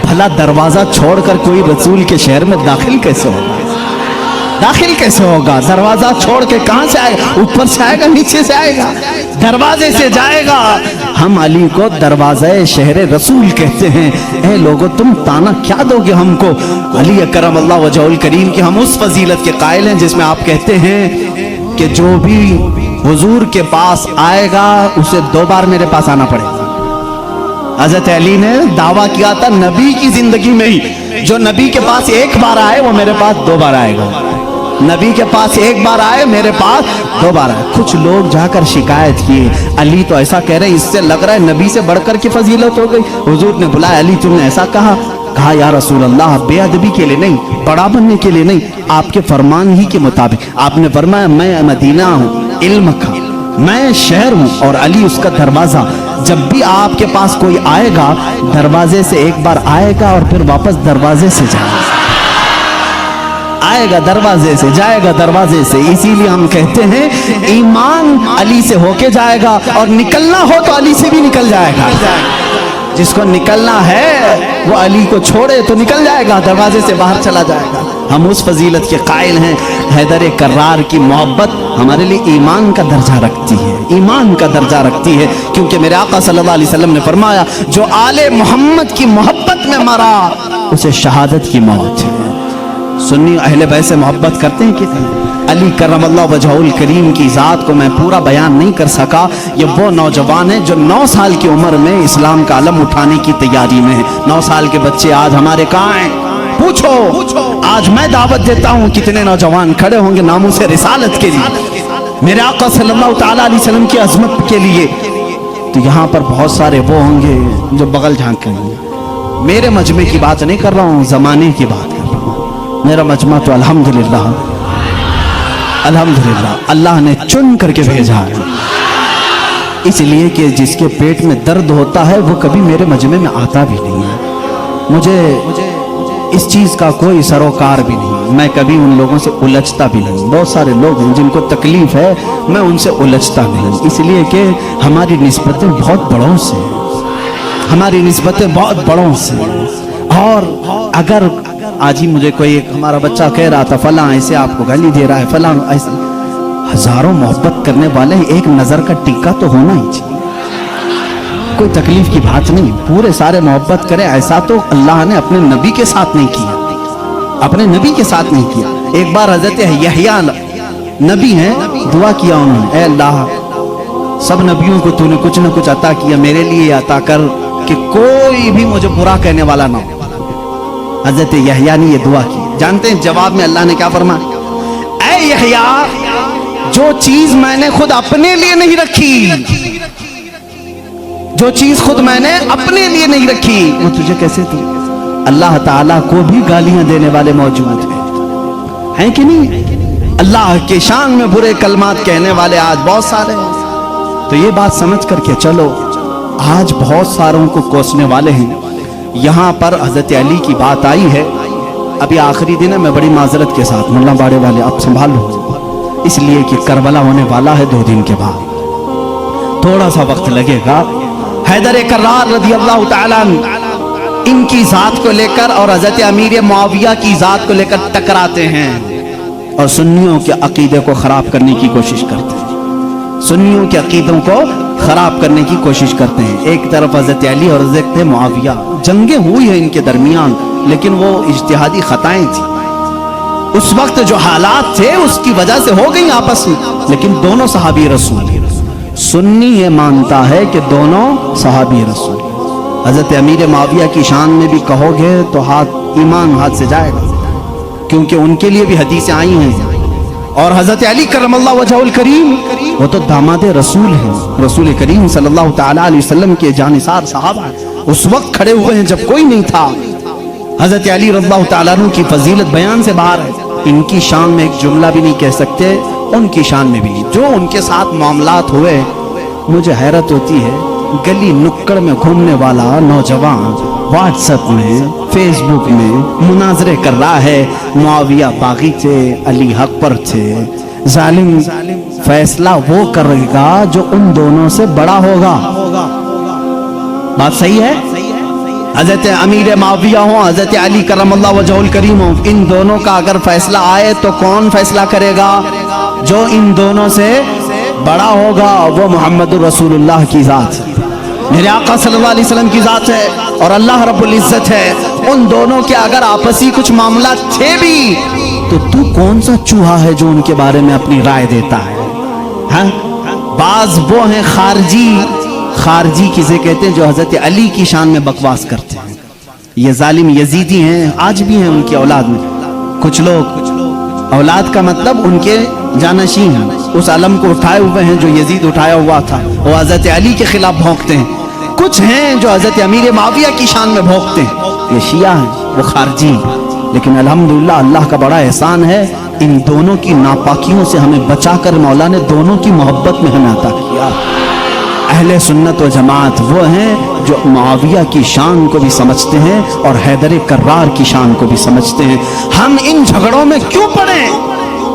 بھلا دروازہ چھوڑ کر کوئی رسول کے شہر میں داخل کیسے ہوگا؟ داخل کیسے ہوگا؟ دروازہ چھوڑ کے کہاں سے آئے گا؟ اوپر سے آئے گا، نیچے سے آئے گا، دروازے سے جائے گا۔ ہم علی کو دروازہ شہر رسول کہتے ہیں۔ اے لوگو تم تانا کیا دو گے ہم کو؟ علی اکرم اللہ وجہہ الکریم کی ہم اس فضیلت کے قائل ہیں جس میں آپ کہتے ہیں کہ جو بھی حضور کے پاس آئے گا اسے 2 بار میرے پاس آنا پڑے گا۔ حضرت علی نے دعویٰ کیا تھا نبی کی زندگی میں ہی، جو نبی کے پاس 1 بار آئے وہ میرے پاس 2 بار آئے گا، نبی کے پاس 1 بار آئے میرے پاس 2 بار آئے۔ کچھ لوگ جا کر شکایت کیے، علی تو ایسا کہہ رہے ہیں، اس سے لگ رہا ہے نبی سے بڑھ کر کی فضیلت ہو گئی۔ حضور نے بلایا، علی تم نے ایسا کہا؟ کہا یا رسول اللہ بے ادبی کے لیے نہیں، بڑا بننے کے لیے نہیں، آپ کے فرمان ہی کے مطابق۔ آپ نے فرمایا میں مدینہ ہوں، علم کا میں شہر ہوں، اور علی اس کا دروازہ۔ جب بھی آپ کے پاس کوئی آئے گا دروازے سے 1 بار آئے گا اور پھر واپس دروازے سے جائے گا، آئے گا دروازے سے جائے گا دروازے سے۔ اسی لیے ہم کہتے ہیں ایمان علی سے ہو کے جائے گا، اور نکلنا ہو تو علی سے بھی نکل جائے گا۔ جس کو نکلنا ہے وہ علی کو چھوڑے تو نکل جائے گا، دروازے سے باہر چلا جائے گا۔ ہم اس فضیلت کے قائل ہیں۔ حیدر کرار کی محبت ہمارے لیے ایمان کا درجہ رکھتی ہے، ایمان کا درجہ رکھتی ہے، کیونکہ میرے آقا صلی اللہ علیہ وسلم نے فرمایا جو آل محمد کی محبت میں مرا اسے شہادت کی موت ہے۔ سنی اہل بیت سے محبت کرتے ہیں کتنے؟ علی کرم اللہ وجہہ الکریم کی ذات کو میں پورا بیان نہیں کر سکا۔ یہ وہ نوجوان ہیں جو 9 سال کی عمر میں اسلام کا علم اٹھانے کی تیاری میں ہیں۔ 9 سال کے بچے آج ہمارے کہاں ہیں؟ پوچھو، آج میں دعوت دیتا ہوں کتنے نوجوان کھڑے ہوں گے ناموس رسالت کے لیے، میرے آقا صلی اللہ تعالیٰ علیہ وسلم کی عظمت کے لیے۔ تو یہاں پر بہت سارے وہ ہوں گے جو بغل جھانکیں گے۔ میرے مجمع کی بات نہیں کر رہا ہوں، زمانے کی بات کر رہا ہوں۔ میرا مجمع تو الحمدللہ اللہ نے چن کر کے بھیجا ہے، اس لیے کہ جس کے پیٹ میں درد ہوتا ہے وہ کبھی میرے مجمع میں آتا بھی نہیں ہے۔ مجھے اس چیز کا کوئی سروکار بھی نہیں، میں کبھی ان لوگوں سے الجھتا بھی نہیں۔ بہت سارے لوگ ہیں جن کو تکلیف ہے، میں ان سے الجھتا نہیں، اس لیے کہ ہماری نسبتیں بہت بڑوں سے ہیں، ہماری نسبتیں بہت بڑوں سے ہیں۔ اور اگر آج ہی مجھے کوئی ایک ہمارا بچہ کہہ رہا تھا فلاں ایسے آپ کو گالی دے رہا ہے، فلاں ایسے، ہزاروں محبت کرنے والے ایک نظر کا ٹیکا تو ہونا ہی چاہیے، کوئی تکلیف کی بات نہیں، پورے سارے محبت کریں۔ ایسا تو اللہ نے اپنے نبی کے ساتھ نہیں کیا، اپنے نبی کے ساتھ نہیں کیا۔ ایک بار حضرت یحییٰ نبی ہیں، دعا کیا انہوں نے، اے اللہ سب نبیوں کو تو نے کچھ نہ کچھ عطا کیا، میرے لیے عطا کر کہ کوئی بھی مجھے برا کہنے والا نہ ہو۔ حضرت یحییٰ نے یہ دعا کی، جانتے ہیں جواب میں اللہ نے کیا فرمایا؟ اے یحییٰ جو چیز میں نے خود اپنے لیے نہیں رکھی، جو چیز خود میں نے اپنے لیے نہیں رکھی وہ تجھے کیسے دی؟ اللہ تعالیٰ کو بھی گالیاں دینے والے موجود ہیں کہ نہیں؟ اللہ کے شان میں برے کلمات کہنے والے آج بہت سارے ہیں۔ تو یہ بات سمجھ کر کے چلو، آج بہت ساروں کو کوسنے والے ہیں۔ یہاں پر حضرت علی کی بات آئی ہے، ابھی آخری دن ہے، میں بڑی معذرت کے ساتھ ملا باڑے والے اب سنبھال لو، اس لیے کہ کربلا ہونے والا ہے 2 دن کے بعد، تھوڑا سا وقت لگے گا۔ حیدر کرار رضی اللہ تعالیٰ ان کی ذات کو لے کر اور حضرت امیر معاویہ کی ذات کو لے کر ٹکراتے ہیں اور سنیوں کے عقیدے کو خراب کرنے کی کوشش کرتے ہیں، سنیوں کے عقیدوں کو خراب کرنے کی کوشش کرتے ہیں۔ ایک طرف حضرت علی اور حضرت معاویہ، جنگیں ہوئی ہیں ان کے درمیان، لیکن وہ اجتہادی خطائیں تھیں، اس وقت جو حالات تھے اس کی وجہ سے ہو گئی آپس میں، لیکن دونوں صحابی رسول۔ سنی یہ مانتا ہے کہ دونوں صحابی رسول۔ حضرت امیر معاویہ کی شان میں بھی کہو گے تو ایمان ہاتھ سے جائے گا، کیونکہ ان کے لیے بھی حدیثیں آئی ہیں۔ اور حضرت علی کرم اللہ وجہہ الکریم وہ تو داماد رسول ہیں، رسول کریم صلی اللہ تعالیٰ علیہ وسلم کے جانثار صحابہ اس وقت کھڑے ہوئے ہیں جب کوئی نہیں تھا۔ حضرت علی رضی اللہ تعالیٰ عنہ کی فضیلت بیان سے باہر ہے، ان کی شان میں ایک جملہ بھی نہیں کہہ سکتے، ان کی شان میں بھی نہیں۔ جو ان کے ساتھ معاملات ہوئے مجھے حیرت ہوتی ہے، گلی نکڑ میں گھومنے والا نوجوان واٹس ایپ میں فیس بک میں مناظرے کر رہا ہے، معاویہ باغی تھے، علی حق پر تھے، ظالم फैसला वो करेगा जो उन दोनों से बड़ा होगा। बात सही है? हजरत अमीर माविया हो, हजरत अली करमल्लाहु वजहुल करीम हो, इन दोनों का अगर फैसला आए तो कौन फैसला करेगा? जो इन दोनों से बड़ा होगा, वो मोहम्मद रसूलुल्लाह की जात है, मेरे आका सल्लल्लाहु अलैहि वसल्लम की जात है और अल्लाह रब्बुल इज्जत है। उन दोनों के अगर आपसी कुछ मामला थे भी तो तू कौन सा चूहा है जो उनके बारे में अपनी राय देता है? हाँ? बाज वो हैं खारजी, खारजी किसे कहते हैं? जो हजरत अली की शान में बकवास करते हैं। ये जालिम यजीदी हैं, आज भी हैं उनकी औलाद में कुछ लोग। औलाद का मतलब उनके जानशीन, उस अलम को उठाए हुए हैं जो यजीद उठाया हुआ था, वो हजरत अली के खिलाफ भौंकते हैं। कुछ हैं जो हजरत अमीर माविया की शान में भौंकते हैं, ये शिया हैं, वो खारजी। लेकिन अल्हम्दुलिल्लाह अल्लाह का बड़ा एहसान है, इन दोनों की नापाकियों से हमें बचाकर मौला ने दोनों की मोहब्बत में हमें अता किया। अहले सुन्नत व जमात वो हैं जो मुआविया की शान को भी समझते हैं और हैदर कर्रार की शान को भी समझते हैं। हम इन झगड़ों में क्यों पड़े?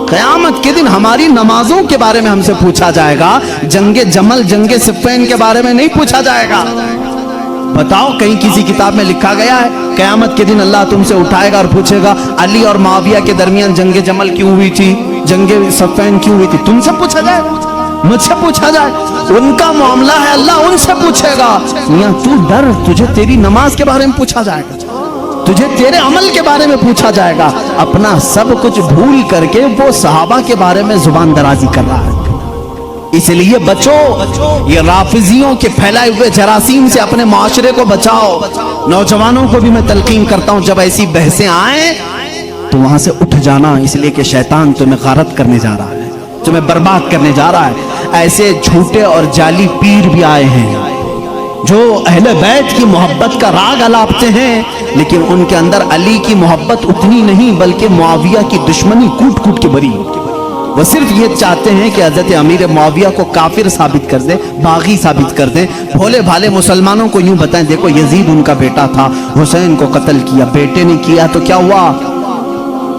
क़यामत के दिन हमारी नमाजों के बारे में हमसे पूछा जाएगा, जंगे जमल जंगे सिफ़्फ़ीन के बारे में नहीं पूछा जाएगा। बताओ, कहीं किसी किताब में लिखा गया है क़यामत के दिन अल्लाह तुमसे उठाएगा और पूछेगा अली और मुआविया के दरमियान जंगे जमल क्यों हुई थी, जंगे सिफ़्फ़ीन क्यों हुई थी? तुमसे पूछा जाएगा, मुझसे पूछा जाए? उनका मामला है, अल्लाह उनसे पूछेगा। मियां तू डर, तुझे तेरी नमाज के बारे में पूछा जाएगा, तुझे तेरे अमल के बारे में पूछा जाएगा। अपना सब कुछ भूल करके वो सहाबा के बारे में जुबान दराजी कर रहा है। इसलिए बचो, ये राफिजियों के फैलाए हुए जरासीम से अपने माशरे को बचाओ। नौजवानों को भी मैं तलकीन करता हूं, जब ऐसी बहसें आए तो वहां से उठ जाना, इसलिए कि शैतान तुम्हें गारत करने जा रहा है, तुम्हें बर्बाद करने जा रहा है। ऐसे झूठे और जाली पीर भी आए हैं जो अहले बैत की मोहब्बत का राग अलापते हैं, लेकिन उनके अंदर अली की मोहब्बत उतनी नहीं, बल्कि मुआविया की दुश्मनी कूट कूट के भरी। वो सिर्फ ये चाहते हैं कि हजरत अमीर मुआविया को काफिर साबित कर दे, बागी साबित कर दे। भोले भाले मुसलमानों को यूं बताएं, देखो यजीद उनका बेटा था, हुसैन को कत्ल किया, बेटे ने किया तो क्या हुआ?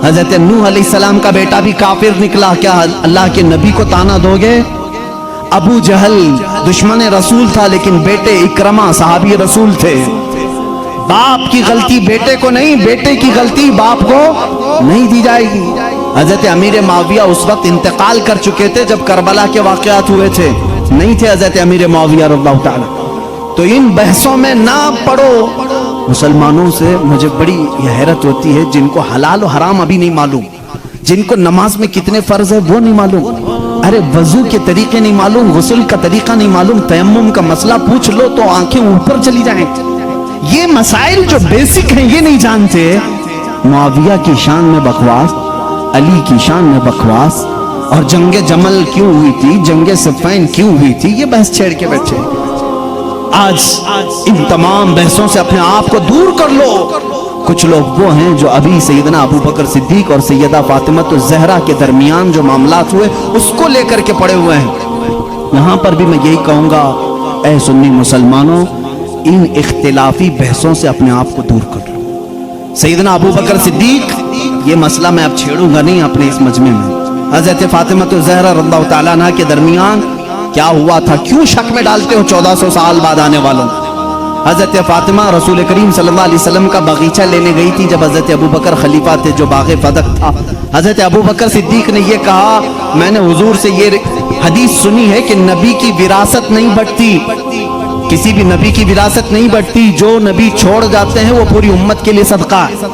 हजरत नूह अलैहिस्सलाम का बेटा भी काफिर निकला, क्या अल्लाह के नबी को ताना दोगे? अबू जहल दुश्मन रसूल था, लेकिन बेटे इकरमा सहाबी रसूल थे। बाप की गलती बेटे को नहीं, बेटे की गलती बाप को नहीं दी जाएगी। हजरत अमीर माविया उस वक्त इंतकाल कर चुके थे जब करबला के वाक़यात हुए थे, नहीं थे हजरत अमीर माविया रज़ियल्लाहु ताला। तो इन बहसों में ना पड़ो। मुसलमानों से मुझे बड़ी हैरत होती है, जिनको हलाल और हराम अभी नहीं मालूम, जिनको नमाज में कितने फर्ज है वो नहीं मालूम, अरे वजू के तरीके नहीं मालूम, गुस्ल का तरीका नहीं मालूम, तयम्मुम का मसला पूछ लो तो आंखें ऊपर चली जाएं। ये मसाइल जो बेसिक हैं ये नहीं जानते। मुआविया की शान में बकवास, अली की शान में बकवास, और जंगे जमल क्यों हुई थी, जंगे सिफ़्फ़ीन क्यों हुई थी, ये बहस छेड़ के बैठे। आज इन तमाम बहसों से अपने आप को दूर कर लो। कुछ लोग वो हैं जो अभी सैयदना अबू बकर सिद्दीक और सैयदा फातिमा तो ज़हरा के दरमियान जो मामलात हुए उसको लेकर के पड़े हुए हैं। यहाँ पर भी मैं यही कहूँगा, ऐ सुन्नी मुसलमानों, इन इख्तिलाफी बहसों से अपने आप को दूर कर लो। सैयदना अबू बकर सिद्दीक, ये मसला मैं अब छेड़ूंगा नहीं अपने इस मजमे में। हज़रत फातिमा तो ज़हरा रज़ियल्लाहु ताला अन्हा के दरमियान क्या हुआ था, क्यों शक में डालते हो 1400 साल बाद आने वालों? हज़रत फातिमा रसूल करीम सल्लल्लाहु अलैहि वसल्लम का बगीचा लेने गई थी जब हज़रत अबू बकर खलीफा थे, जो बाग़े फदक था। हज़रत अबू बकर सिद्दीक ने ये कहा, मैंने हुजूर से ये हदीस सुनी है कि नबी की विरासत नहीं बढ़ती, किसी भी नबी की विरासत नहीं बढ़ती, जो नबी छोड़ जाते हैं वो पूरी उम्मत के लिए सदका है।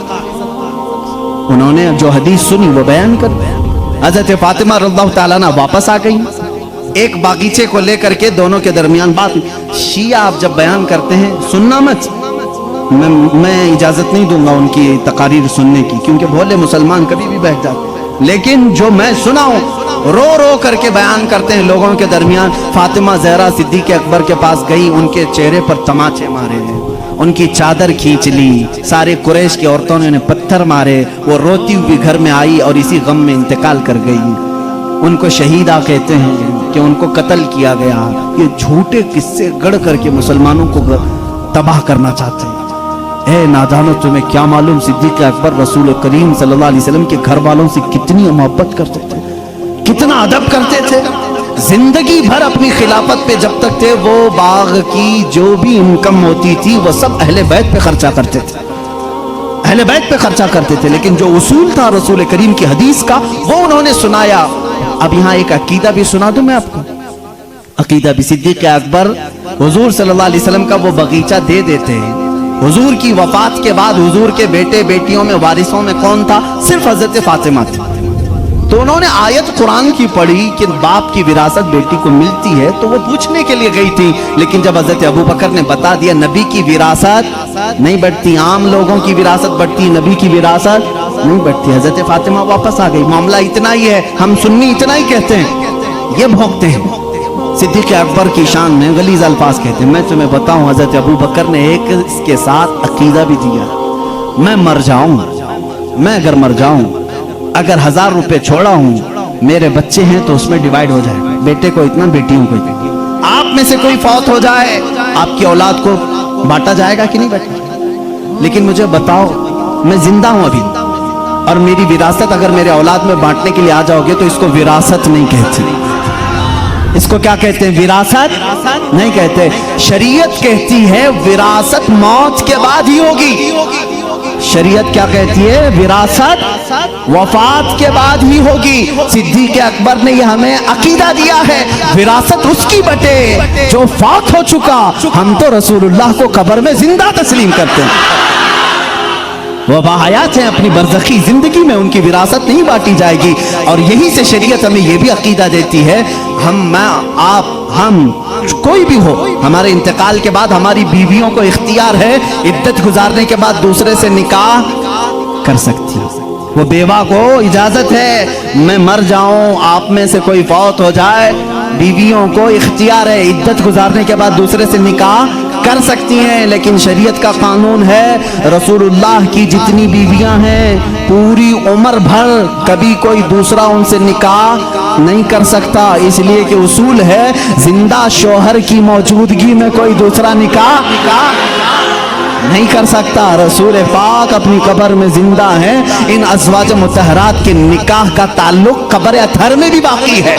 उन्होंने जो हदीस सुनी वो बयान कर, हज़रत फातिमा रज़ियल्लाहु ताला अन्हा वापस आ गई, एक बागीचे को लेकर के दोनों के दरमियान बात। शिया आप जब बयान करते हैं सुनना मत, मैं इजाजत नहीं दूंगा उनकी तकारीर सुनने की, क्योंकि भोले मुसलमान कभी भी बैठ जाते, लेकिन जो मैं सुनाऊं रो रो करके बयान करते हैं लोगों के दरमियान। फातिमा ज़हरा सिद्दीक़ अकबर के पास गई, उनके चेहरे पर तमाचे मारे हैं, उनकी चादर खींच ली, सारे कुरैश की औरतों ने उन्हें पत्थर मारे, वो रोती हुई घर में आई और इसी गम में इंतकाल कर गई। उनको शहीदा कहते हैं कि उनको कत्ल किया गया। ये झूठे किस्से गढ़ करके मुसलमानों को तबाह करना चाहते हैं। ए नादानो, तुम्हें क्या मालूम सिद्दीक़ अकबर रसूल करीम सल्लल्लाहु अलैहि वसल्लम के घर वालों से कितनी मोहब्बत करते थे, कितना अदब करते थे। जिंदगी भर अपनी खिलाफत पे जब तक थे वो बाग की जो भी इनकम होती थी वो सब अहले बैत पे खर्चा करते थे, अहले बैत पे खर्चा करते थे। लेकिन जो उसूल था रसूल करीम की हदीस का वो उन्होंने सुनाया। अब यहाँ एक अकीदा भी सुना दूं मैं आपको, अकीदा भी। सिद्दीक़ अकबर हुजूर सल्लल्लाहु अलैहि वसल्लम का वो बगीचा दे देते हैं। हुजूर की वफात के बाद हुजूर के बेटे बेटियों में वारिसों में कौन था? सिर्फ हजरत फातिमा थी। तो उन्होंने आयत कुरान की पढ़ी कि बाप की विरासत बेटी को मिलती है, तो वो पूछने के लिए गई थी। लेकिन जब हजरत अबू बकर ने बता दिया नबी की विरासत नहीं बढ़ती, आम लोगों की विरासत बढ़ती, नबी की विरासत नहीं बढ़ती, हजरत फातिमा वापस आ गई। मामला इतना ही है, हम सुन्नी इतना ही कहते हैं, ये भोंकते हैं। सिद्दीक़ अकबर की शान में गलीज़ अल्फाज कहते हैं। मैं तुम्हें बताऊं, हजरत अबू बकर ने एक इसके साथ अकीदा भी दिया, मैं मर जाऊं, मैं अगर मर जाऊं, अगर 1000 रुपए छोड़ा हूं, मेरे बच्चे हैं तो उसमें डिवाइड हो जाए, बेटे को इतना बेटियों को इतना। आप में से कोई फौत हो जाए, आपकी औलाद को बांटा जाएगा कि नहीं बांटा? लेकिन मुझे बताओ, मैं जिंदा हूं अभी और मेरी विरासत अगर मेरे औलाद में बांटने के लिए आ जाओगे तो इसको विरासत नहीं कहते, इसको क्या कहते हैं? विरासत नहीं कहते। शरीयत कहती है विरासत मौत के बाद ही होगी। शरीयत क्या कहती है? विरासत वफात के बाद ही होगी। सिद्दीक़ अकबर ने यह हमें अकीदा दिया है, विरासत उसकी बटे जो फौत हो चुका। हम तो रसूलुल्लाह को कब्र में जिंदा तस्लीम करते हैं, वो बाहयात हैं, अपनी बरज़खी जिंदगी में उनकी विरासत नहीं बांटी जाएगी। और यही से शरीयत हमें यह भी अकीदा देती है, हम कोई भी हो, हमारे इंतकाल के बाद हमारी बीवियों को इख्तियार है इद्दत गुजारने के बाद दूसरे से निकाह कर सकती है। वो बेवा को इजाजत है, मैं मर जाऊं, आप में से कोई फौत हो जाए, बीवियों को इख्तियार है इद्दत गुजारने के बाद दूसरे से निकाह कर सकती हैं। लेकिन शरीयत का कानून है, रसूलुल्लाह की जितनी बीवियां हैं पूरी उम्र भर कभी कोई दूसरा उनसे निकाह नहीं कर सकता, इसलिए कि उसूल है जिंदा शौहर की मौजूदगी में कोई दूसरा निकाह नहीं कर सकता। रसूल पाक अपनी कब्र में जिंदा हैं, इन अज़वाज मुतहरात के निकाह का ताल्लुक कब्र अतहर में भी बाकी है।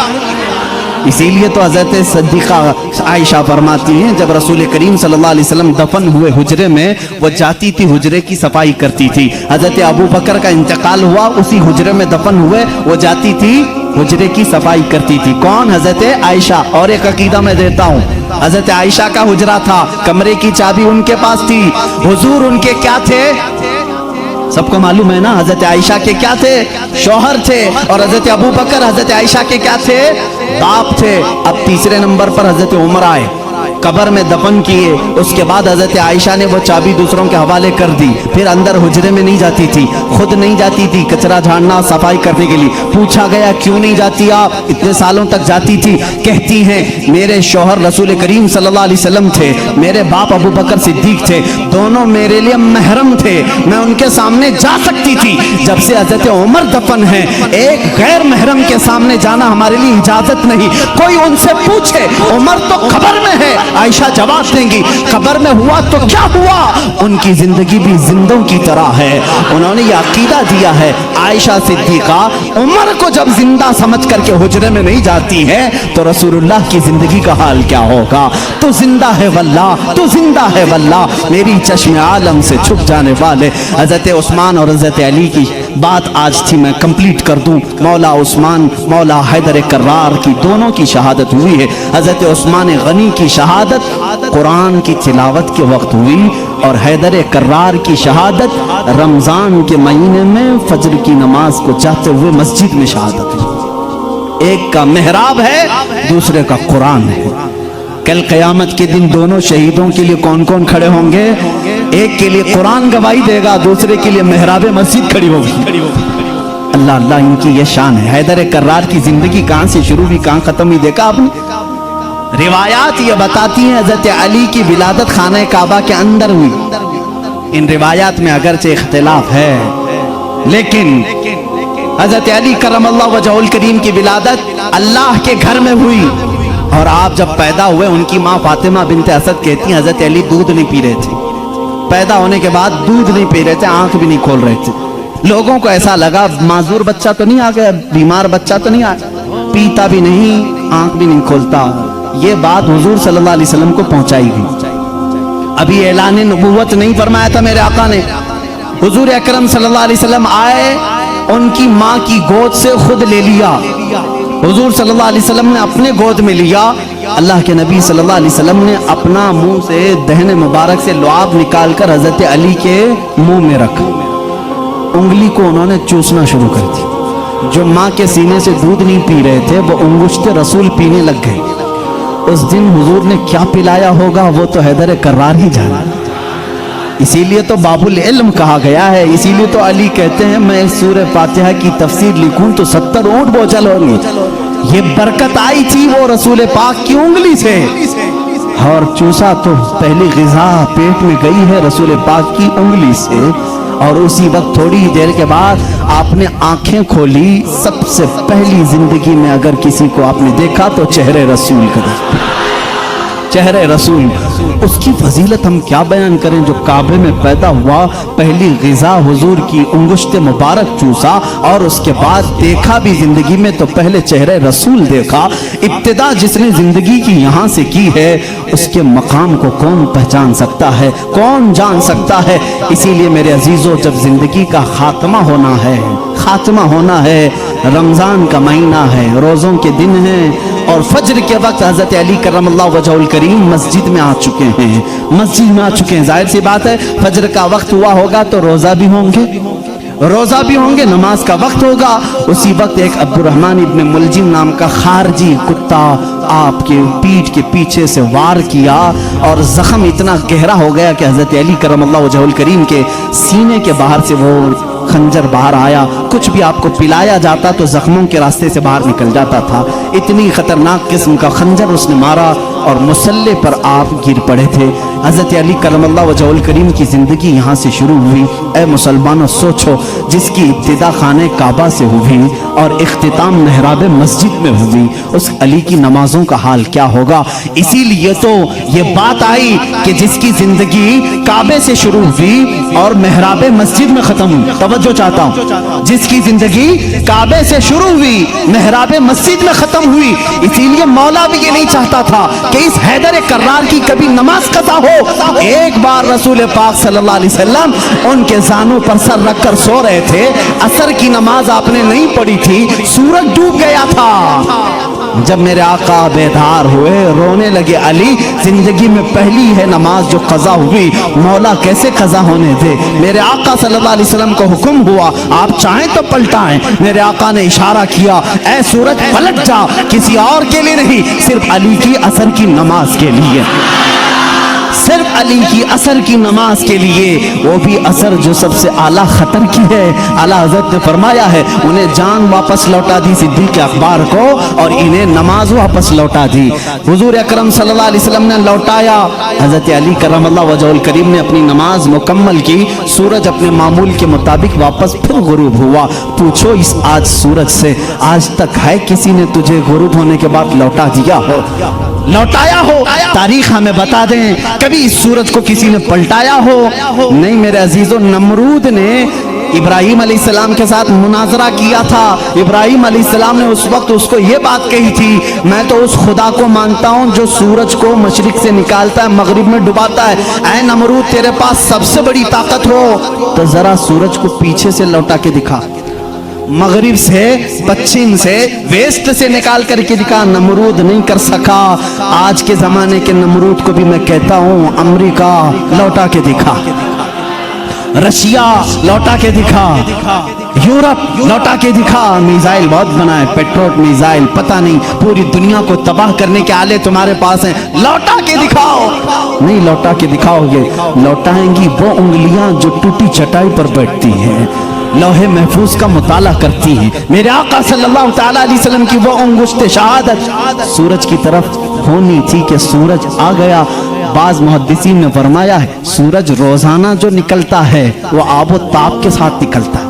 इसीलिए तो हजरत सिद्दीक़ा आयशा फरमाती हैं, जब रसूल करीम सल्लल्लाहु अलैहि वसल्लम दफन हुए हुजरे में, वो जाती थी हुजरे की सफाई करती थी। हजरत अबू बकर का इंतकाल हुआ, उसी हुजरे में दफन हुए, वो जाती थी हुजरे की सफाई करती थी। कौन? हजरत आयशा। और एक अकीदा मैं देता हूँ, हजरत आयशा का हुजरा था, कमरे की चाबी उनके पास थी। हुजूर उनके क्या थे? सबको मालूम है ना, हजरत आयशा के क्या थे? शौहर थे। और हजरत अबू बकर हजरत आयशा के क्या थे? बाप थे। अब तीसरे नंबर पर हजरत उमर आए, कब्र में दफन किए। उसके बाद हजरत आयशा ने वो चाबी दूसरों के हवाले कर दी, फिर अंदर हुजरे में नहीं जाती थी, खुद नहीं जाती थी कचरा झाड़ना सफाई करने के लिए। पूछा गया क्यों नहीं जाती आप? इतने सालों तक जाती थी। कहती हैं मेरे शौहर रसूल करीम सल्लल्लाहु अलैहि वसल्लम थे, मेरे बाप अबू बकर सिद्दीक थे, दोनों मेरे लिए महरम थे, मैं उनके सामने जा सकती थी। जब से हजरत उमर दफन है, एक गैर महरम के सामने जाना हमारे लिए इजाजत नहीं। कोई उनसे पूछे उमर तो कब्र में है, आयशा जवाब देंगी कब्र में हुआ तो क्या हुआ, उनकी जिंदगी भी जिंदों की तरह है। उन्होंने ये अकीदा दिया है, आयशा सिद्दीका उमर को जब जिंदा समझ करके हुजरे में नहीं जाती है तो रसूलुल्लाह की जिंदगी का हाल क्या होगा। तो जिंदा है वल्लाह, तो जिंदा है वल्लाह, मेरी चश्मे आलम से छुप जाने वाले हजरत उस्मान और हजरत अली की बात आज थी, मैं कंप्लीट कर दूं। मौला उस्मान, मौला हैदर कर्रार की दोनों की शहादत हुई है। हजरत उस्मान गनी की शहादत कुरान की तिलावत के वक्त हुई और हैदर कर्रार की शहादत रमजान के महीने में फजर की नमाज को जाते हुए मस्जिद में शहादत हुई। एक का मेहराब है, दूसरे का कुरान है। कल क़यामत के दिन दोनों शहीदों के लिए कौन कौन खड़े होंगे? एक के लिए कुरान गवाही देगा, दूसरे के लिए मेहराब मस्जिद खड़ी होगी। अल्लाह अल्लाह, इनकी ये शान है। हैदर कर्रार की जिंदगी कहां से शुरू हुई, कहां खत्म हुई, देखा आपने? रिवायात ये बताती हैं हजरत अली की विलादत खाना काबा के अंदर हुई। इन रिवायात में अगरचे इख्तिलाफ है, लेकिन हजरत अली करमल्लाहु वजहुल करीम की विलादत अल्लाह के घर में हुई। और आप जब पैदा हुए, उनकी माँ फातिमा बिनते असद कहती हैं हजरत अली दूध नहीं पी रहे थे, पैदा होने के बाद दूध नहीं पी रहे थे, आंख भी नहीं खोल रहे थे। लोगों को ऐसा लगा माजूर बच्चा तो नहीं आ गया, बीमार बच्चा तो नहीं आ गया। पीता भी नहीं, आंख भी नहीं खोलता। ये बात हुजूर सल्लल्लाहु अलैहि वसल्लम को पहुंचाई गई। अभी ऐलान नबूवत नहीं फरमाया था मेरे आका ने। हुजूर अकरम सल्लल्लाहु अलैहि वसल्लम आए, उनकी माँ की गोद से खुद ले लिया। हुजूर सल्लल्लाहु अलैहि वसल्लम ने अपने गोद में लिया। अल्लाह के नबी सल्लल्लाहु अलैहि वसल्लम ने अपना मुंह से दहने मुबारक से लुआब निकाल कर हजरत अली के मुंह में रखा। उंगली को उन्होंने चूसना शुरू कर दी। जो माँ के सीने से दूध नहीं पी रहे थे वो अंगुश्ते रसूल पीने लग गए। उस दिन हुजूर ने क्या पिलाया होगा वो तो हैदर कर्रार ही जाना। इसीलिए तो बाबुल इल्म कहा गया है। इसीलिए तो अली कहते हैं मैं सूरह फातिहा की तफसीर लिखूं तो 70 ऊंट बोझल होंगे। ये बरकत आई थी वो रसूल पाक की उंगली से, और चूसा तो पहली ग़िज़ा पेट में गई है रसूल पाक की उंगली से। और उसी वक्त थोड़ी ही देर के बाद आपने आंखें खोली। सबसे पहली जिंदगी में अगर किसी को आपने देखा तो चेहरे रसूल का, चेहरे रसूल। उसकी फजीलत हम क्या बयान करें। जो काबे में पैदा हुआ, पहली ग़िज़ा हुजूर की उंगुश्ते मुबारक चूसा, और उसके बाद देखा भी जिंदगी में तो पहले चेहरे रसूल देखा। इब्तिदा जिसने जिंदगी की यहाँ से की है, उसके मकाम को कौन पहचान सकता है, कौन जान सकता है। इसीलिए मेरे अजीजों, जब जिंदगी का खात्मा होना है, खात्मा होना है, रमजान का महीना है, रोज़ों के दिन हैं, और फज्र के वक्त हज़रत अली करमल्लाहु वजहुल करीम मस्जिद में आ चुके हैं, मस्जिद में आ चुके हैं। जाहिर सी बात है फज्र का वक्त हुआ होगा तो रोज़ा भी होंगे, रोज़ा भी होंगे, नमाज का वक्त होगा। उसी वक्त एक अब्दुर्रहमान इब्न मुलजिम नाम का खारजी कुत्ता आपके पीठ के पीछे से वार किया, और जख्म इतना गहरा हो गया कि हज़रत अली करमल्लाहु वजहुल करीम के सीने के बाहर से वो खंजर बाहर आया। कुछ भी आपको पिलाया जाता तो जख्मों के रास्ते से बाहर निकल जाता था। इतनी खतरनाक किस्म का खंजर उसने मारा और मुसल्ले पर आप गिर पड़े थे। हज़रत अली करमल्लाहु वजहुल करीम की ज़िंदगी यहाँ से शुरू हुई। ए मुसलमानों, सोचो, जिसकी इब्तिदा खाने काबा से हुई और इख्तिताम महराब मस्जिद में हुई, उस अली की नमाजों का हाल क्या होगा। इसीलिए तो ये बात आई कि जिसकी ज़िंदगी काबे से शुरू हुई और महराब मस्जिद में ख़त्म हुई। तवज्जो चाहता हूँ, जिसकी ज़िंदगी काबे से शुरू हुई, महराब मस्जिद में ख़त्म हुई। इसीलिए मौला भी ये नहीं चाहता था कि इस हैदर कर्रार की कभी नमाज कज़ा हो। एक बार रसूल पाक सल्लल्लाहु अलैहि वसल्लम उनके जानों पर सर रखकर सो रहे थे। असर की नमाज आपने नहीं पढ़ी थी, सूरज डूब गया था। जब मेरे आका बेदार हुए, रोने लगे, अली जिंदगी में पहली है नमाज जो कज़ा हुई, मौला कैसे कज़ा होने दे। मेरे आका सल्लल्लाहु अलैहि वसल्लम को हुक्म हुआ, आप चाहें तो पलटाएं। मेरे आका ने इशारा किया, ऐ सूरज पलट जा, किसी और के लिए नहीं, सिर्फ अली की असर की नमाज के लिए, सिर्फ अली की असर की नमाज के लिए। वो भी असर जो सबसे आला खतर की है। आला हजरत ने फरमाया है, उन्हें जान वापस लौटा दी सिद्दीक़ अकबर को, और इन्हें नमाज वापस लौटा दी। हुजूर अकरम सल्लल्लाहु अलैहि वसल्लम ने लौटाया। हजरत अली करमल्लाहु वजहुल करीम ने अपनी नमाज मुकम्मल की। सूरज अपने मामूल के मुताबिक वापस फिर गुरूब हुआ। पूछो इस आज सूरज से, आज तक है किसी ने तुझे गुरूब होने के बाद लौटा दिया हो, लौटाया हो? तारीख हमें बता दें, कभी इस सूरज को किसी ने पलटाया हो? नहीं मेरे अजीजों, नमरूद ने इब्राहिम अलैहिस्सलाम के साथ मुनाजरा किया था। इब्राहिम अलैहिस्सलाम ने उस वक्त उसको ये बात कही थी, मैं तो उस खुदा को मानता हूँ जो सूरज को मशरिक से निकालता है, मगरिब में डुबाता है। ऐ नमरूद, तेरे पास सबसे बड़ी ताकत हो तो जरा सूरज को पीछे से लौटा के दिखा, मगरिब से, पश्चिम से, वेस्ट से निकाल करके दिखा। नमरूद नहीं कर सका। आज के जमाने के नमरूद को भी मैं कहता हूँ, अमेरिका लौटा के दिखा, रशिया लौटा के दिखा, यूरोप लौटा के दिखा। मिसाइल बहुत बनाए, पेट्रोल मिसाइल, पता नहीं पूरी दुनिया को तबाह करने के आले तुम्हारे पास हैं, लौटा के दिखाओ। नहीं लौटा के दिखाओगे, लौटाएंगी वो उंगलियां जो टूटी चटाई पर बैठती हैं, लौहे महफूज का मुताला करती हैं। मेरे आका सल्लल्लाहु तआला अलैहि वसल्लम की वो अंगुश्त शहादत सूरज की तरफ होनी थी कि सूरज आ गया। बाज मुहद्दिसीन ने फरमाया है, सूरज रोजाना जो निकलता है वो आबो ताप के साथ निकलता है।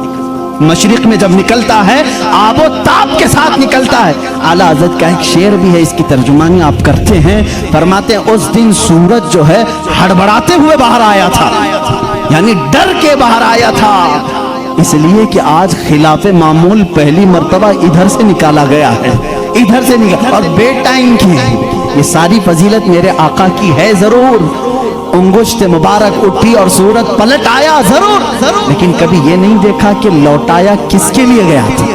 मशरिक में जब निकलता है आबो ताप के साथ निकलता है। आला हज़रत का एक शेर भी है, इसकी तर्जुमानी आप करते हैं। फरमाते हैं, उस दिन सूरज जो है हड़बड़ाते हुए बाहर आया था, यानी डर के बाहर आया था, इसलिए कि आज खिलाफे मामूल पहली मर्तबा इधर से निकाला गया है। इधर से निकल, और बे टाइम की ये सारी फजीलत मेरे आका की है जरूर। उंगुश्त मुबारक उठी और सूरत पलट आया जरूर, लेकिन कभी ये नहीं देखा कि लौटाया किसके लिए गया था,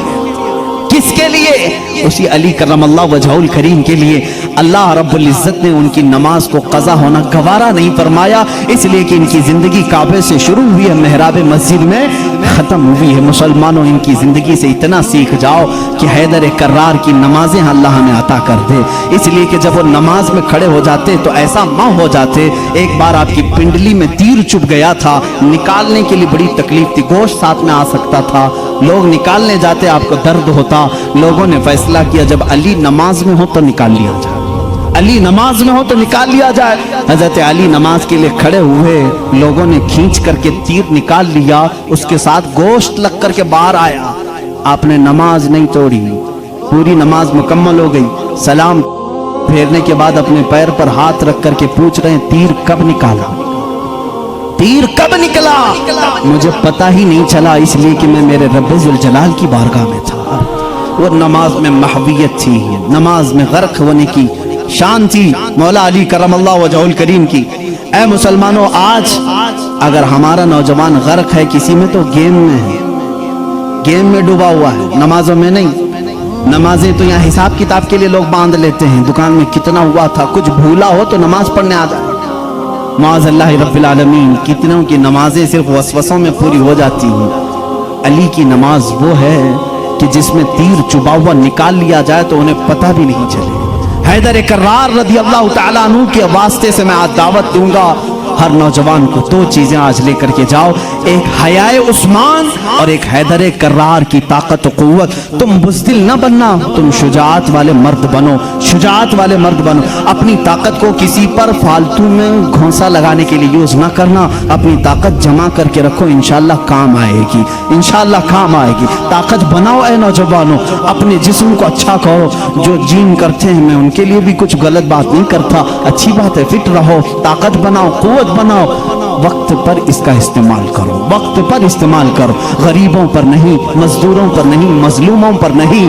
किसके लिए? उसी अली करमल्लाहु वजहुल करीम के लिए। अल्लाह रब्बुल इज्जत ने उनकी नमाज को कज़ा होना गवारा नहीं फरमाया, इसलिए कि इनकी जिंदगी काबे से शुरू हुई है, मेहराब मस्जिद में खत्म हुई है। मुसलमानों, इनकी जिंदगी से इतना सीख जाओ कि हैदर कर्रार की नमाजें अल्लाह हमें अता कर दे, इसलिए कि जब वो नमाज में खड़े हो जाते तो ऐसा मां हो जाते। एक बार आपकी पिंडली में तीर चुभ गया था, निकालने के लिए बड़ी तकलीफ थी, गोश्त साथ में आ सकता था, लोग निकालने जाते, आपको दर्द होता। लोगों ने फैसला किया जब अली नमाज में हो तो निकाल लिया जाए, अली नमाज में हो तो निकाल लिया जाए। हजरत अली नमाज के लिए खड़े हुए, लोगों ने खींच करके तीर निकाल लिया, उसके साथ गोश्त लग करके बाहर आया। आपने नमाज नहीं तोड़ी, पूरी नमाज मुकम्मल हो गई। सलाम फेरने के बाद अपने पैर पर हाथ रख करके पूछ रहे हैं तीर कब निकाला, तीर कब निकला? मुझे पता ही नहीं चला, इसलिए कि मैं मेरे रब्बे जुल जलाल की बारगाह में था। वो नमाज में महवियत थी, नमाज में गर्क होने की शान थी मौला अली करमल्लाहु वजहुल करीम की। ऐ मुसलमानों, आज अगर हमारा नौजवान गर्क है किसी में तो गेम में है, गेम में डूबा हुआ है, नमाजों में नहीं। नमाजें तो यहाँ हिसाब किताब के लिए लोग बांध लेते हैं, दुकान में कितना हुआ था, कुछ भूला हो तो नमाज पढ़ने आ जाए। माज़अल्लाह रब्बिल आलमीन, कितनों की नमाजें सिर्फ वसवसों में पूरी हो जाती हैं। अली की नमाज वो है कि जिसमें तीर चुभा हुआ निकाल लिया जाए तो उन्हें पता भी नहीं चले। हैदर कर्रार रज़ी अल्लाह तआला अन्हु के वास्ते से मैं आज दावत दूंगा हर नौजवान को, दो चीजें आज लेकर के जाओ, एक हयाए उस्मान और एक हैदर कर्रार की ताकत क़ुव्वत। तुम बुज़दिल न बनना, तुम शुजाअत वाले मर्द बनो, शुजाअत वाले मर्द बनो। अपनी ताकत को किसी पर फालतू में घोंसा लगाने के लिए यूज ना करना, अपनी ताकत जमा करके रखो, इंशाअल्लाह काम आएगी, इंशाअल्लाह काम आएगी। ताकत बनाओ ऐ नौजवानों, अपने जिस्म को अच्छा करो। जो जिम करते हैं, मैं उनके लिए भी कुछ गलत बात नहीं करता, अच्छी बात है, फिट रहो, ताकत बनाओ, कुव्वत बनाओ। वक्त पर इसका इस्तेमाल करो, वक्त पर इस्तेमाल करो, गरीबों पर नहीं, मजदूरों पर नहीं, मजलूमों पर नहीं,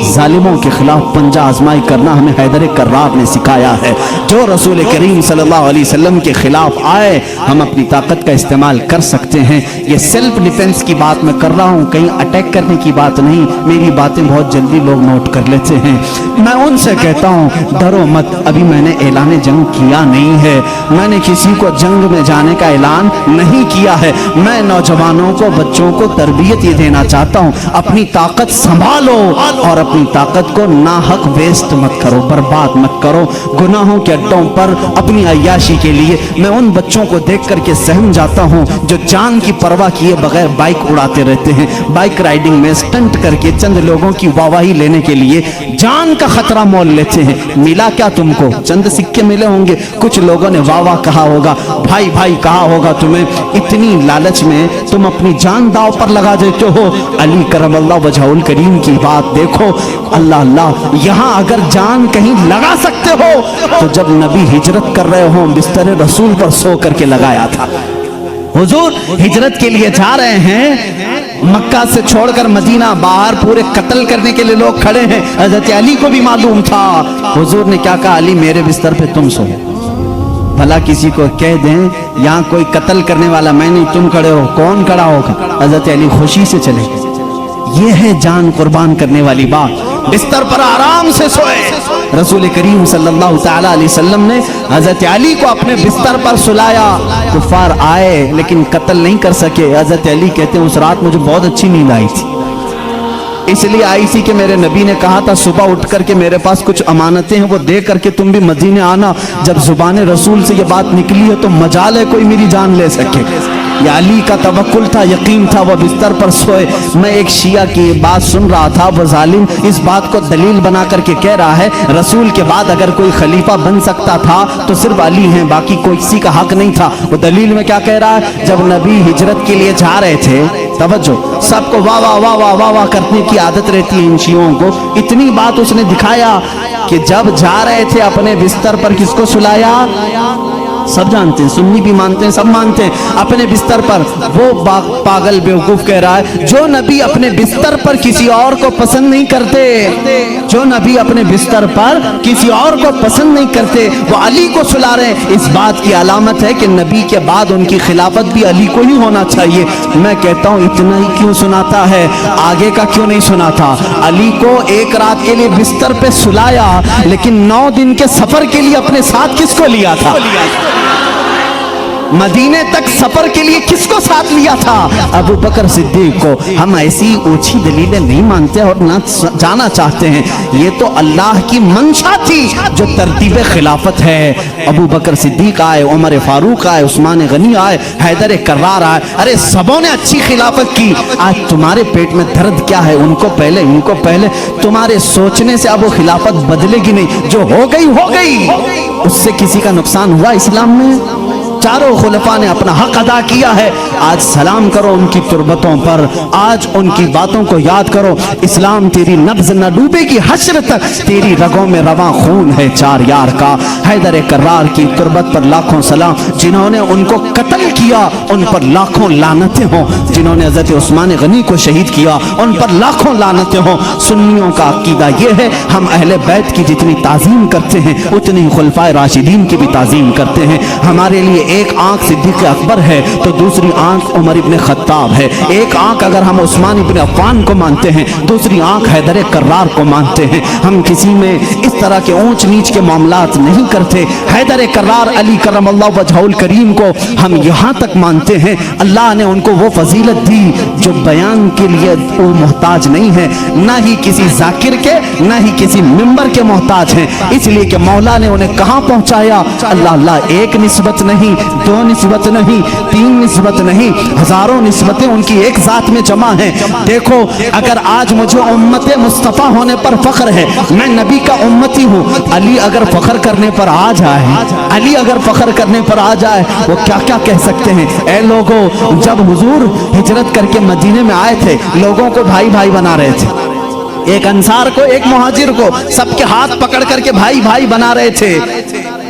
जालिमों के खिलाफ पंजा आजमाई करना हमें हैदर कर्रार ने सिखाया है। जो रसूल करीम सल्लल्लाहु अलैहि वसल्लम के खिलाफ आए, हम अपनी ताकत का इस्तेमाल कर सकते हैं। ये सेल्फ डिफेंस की बात मैं कर रहा हूँ, कहीं अटैक करने की बात नहीं। मेरी बातें बहुत जल्दी लोग नोट कर लेते हैं। मैं उनसे कहता हूँ डरो मत, अभी मैंने ऐलान जंग किया नहीं है, मैंने किसी को जंग में जाने का ऐलान नहीं किया है। मैं नौजवानों को, बच्चों को तरबियत ये देना चाहता हूँ, अपनी ताकत संभालो और अपनी ताकत को नाहक वेस्ट मत करो, बर्बाद मत करो गुनाहों के अड्डों पर अपनी अय्याशी के लिए। मैं उन बच्चों को देख करके सहम जाता हूँ जो जान की परवाह किए बगैर बाइक उड़ाते रहते हैं, बाइक राइडिंग में स्टंट करके चंद लोगों की वाहवाही लेने के लिए जान का खतरा मोल लेते हैं। मिला क्या तुमको? चंद सिक्के मिले होंगे, कुछ लोगों ने वाह वाह कहा होगा, भाई भाई कहा होगा तुम्हें। इतनी लालच में तुम अपनी जान दांव पर लगा देते हो। अली करमल्लाहु वजहुल करीम की बात देखो, अल्लाह अल्लाह, यहाँ अगर जान कहीं लगा सकते हो तो जब नबी हिजरत कर रहे हो बिस्तर रसूल पर सो करके लगाया था। हुजूर हिजरत के लिए जा रहे हैं, मक्का से छोड़कर मदीना, बाहर पूरे कत्ल करने के लिए लोग खड़े हैं। हजरत अली को भी मालूम था। हुजूर ने क्या कहा? अली मेरे बिस्तर पे तुम सो। भला किसी को कह दें यहाँ कोई कत्ल करने वाला मैं नहीं, तुम खड़े हो, कौन खड़ा होगा? हजरत अली खुशी से चले गए। ये है जान कुर्बान करने वाली बात। बिस्तर पर आराम से सोए। रसूल करीम सल्लल्लाहु तआला अलैहि वसल्लम ने हजरत अली को अपने बिस्तर पर सुलाया। कुफार आए लेकिन कत्ल नहीं कर सके। हजरत अली कहते हैं उस रात मुझे बहुत अच्छी नींद आई थी, इसलिए आई थी कि मेरे नबी ने कहा था सुबह उठ करके मेरे पास कुछ अमानतें हैं वो दे करके तुम भी मदीने आना। जब जुबान रसूल से ये बात निकली है तो मजाल है कोई मेरी जान ले सके। या अली का तवक्कुल था, यकीन था, वो बिस्तर पर सोए। मैं एक शिया की बात सुन रहा था, वो जालिम इस बात को दलील बना करके कह रहा है रसूल के बाद अगर कोई खलीफा बन सकता था तो सिर्फ अली हैं, बाकी कोई किसी का हक नहीं था। वो दलील में क्या कह रहा है? जब नबी हिजरत के लिए जा रहे थे, तवज्जो, सबको वाह वाह वाह वाह वाह वाह करने की आदत रहती है इन शियों को। इतनी बात उसने दिखाया कि जब जा रहे थे अपने बिस्तर पर किसको सुलाया? सब जानते हैं, सुन्नी भी मानते हैं, सब मानते हैं। अपने बिस्तर पर वो पागल बेवकूफ कह रहा है जो नबी अपने बिस्तर पर किसी और को पसंद नहीं करते, जो नबी अपने बिस्तर पर किसी और को पसंद नहीं करते, वो अली को सुला रहे हैं। इस बात की अलामत है कि नबी के बाद उनकी खिलाफत भी अली को ही होना चाहिए। मैं कहता हूँ इतना ही क्यों सुनाता है, आगे का क्यों नहीं सुनाता? अली को एक रात के लिए बिस्तर पे सुलाया, लेकिन 9 दिन के सफर के लिए अपने साथ किसको लिया था? मदीने तक सफर के लिए किसको साथ लिया था? अबू बकर सिद्दीक को। हम ऐसी ऊंची दलीलें नहीं मानते और ना जाना चाहते हैं। ये तो अल्लाह की मंशा थी जो तरतीब खिलाफत है। अबू बकर सिद्दीक आए, उमर फारूक आए, उस्मान गनी आए, हैदर कर्रार आए, अरे सबों ने अच्छी खिलाफत की। आज तुम्हारे पेट में दर्द क्या है? उनको पहले, इनको पहले। तुम्हारे सोचने से अब वो खिलाफत बदलेगी नहीं, जो हो गई हो गई। उससे किसी का नुकसान हुआ इस्लाम में? चारों खुलफा ने अपना हक अदा किया है। आज सलाम करो उनकी तुरबतों पर, आज उनकी बातों को याद करो। इस्लाम तेरी नब्ज न डूबेगी हश्र तक, तेरी रगों में रवां खून है चार यार का। हैदर कर्रार की तुरबत पर लाखों सलाम। जिन्होंने उनको कत्ल किया उन पर लाखों लानतें हों। जिन्होंने हज़रत उस्मान गनी को शहीद किया उन पर लाखों लानतें हों। सुन्नियों का अकीदा ये है, हम अहले बैत की जितनी ताज़ीम करते हैं उतनी खुलफाए राशिदीन की भी ताज़ीम करते हैं। हमारे लिए एक आंख सिद्दीक अकबर है तो दूसरी आंख उमर इब्न खत्ताब है। एक आंख अगर हम उस्मान इब्न अफ़्फ़ान को मानते हैं, दूसरी आंख हैदर कर्रार को मानते हैं। हम किसी में इस तरह के ऊंच नीच के मामलात नहीं करते। हैदर कर्रार अली करमल्लाहु वजहुल करीम को हम यहाँ तक मानते हैं, अल्लाह ने उनको वो फजीलत दी जो बयान के लिए वो मोहताज नहीं है, ना ही किसी जाकिर के, ना ही किसी मिंबर के मोहताज हैं। इसलिए कि मौला ने उन्हें कहाँ पहुँचाया? अल्लाह अल्लाह, एक निस्बत नहीं, 2 निस्बत नहीं, 3 निस्बत नहीं, हजारों निस्बतें उनकी एक जात में जमा हैं। देखो, अगर आज मुझे उम्मत मुस्तफ़ा होने पर फख्र है, मैं नबी का उम्मती हूँ। अली अगर फख्र करने पर आ जाए, अली अगर फख्र करने पर आ जाए, वो क्या क्या कह सकते हैं? ऐ लोगों, जब हुजूर हिजरत करके मदीने में आए थे, लोगों को भाई भाई बना रहे थे। एक अंसार को, एक मुहाजिर को, सबके हाथ पकड़ करके भाई भाई बना रहे थे।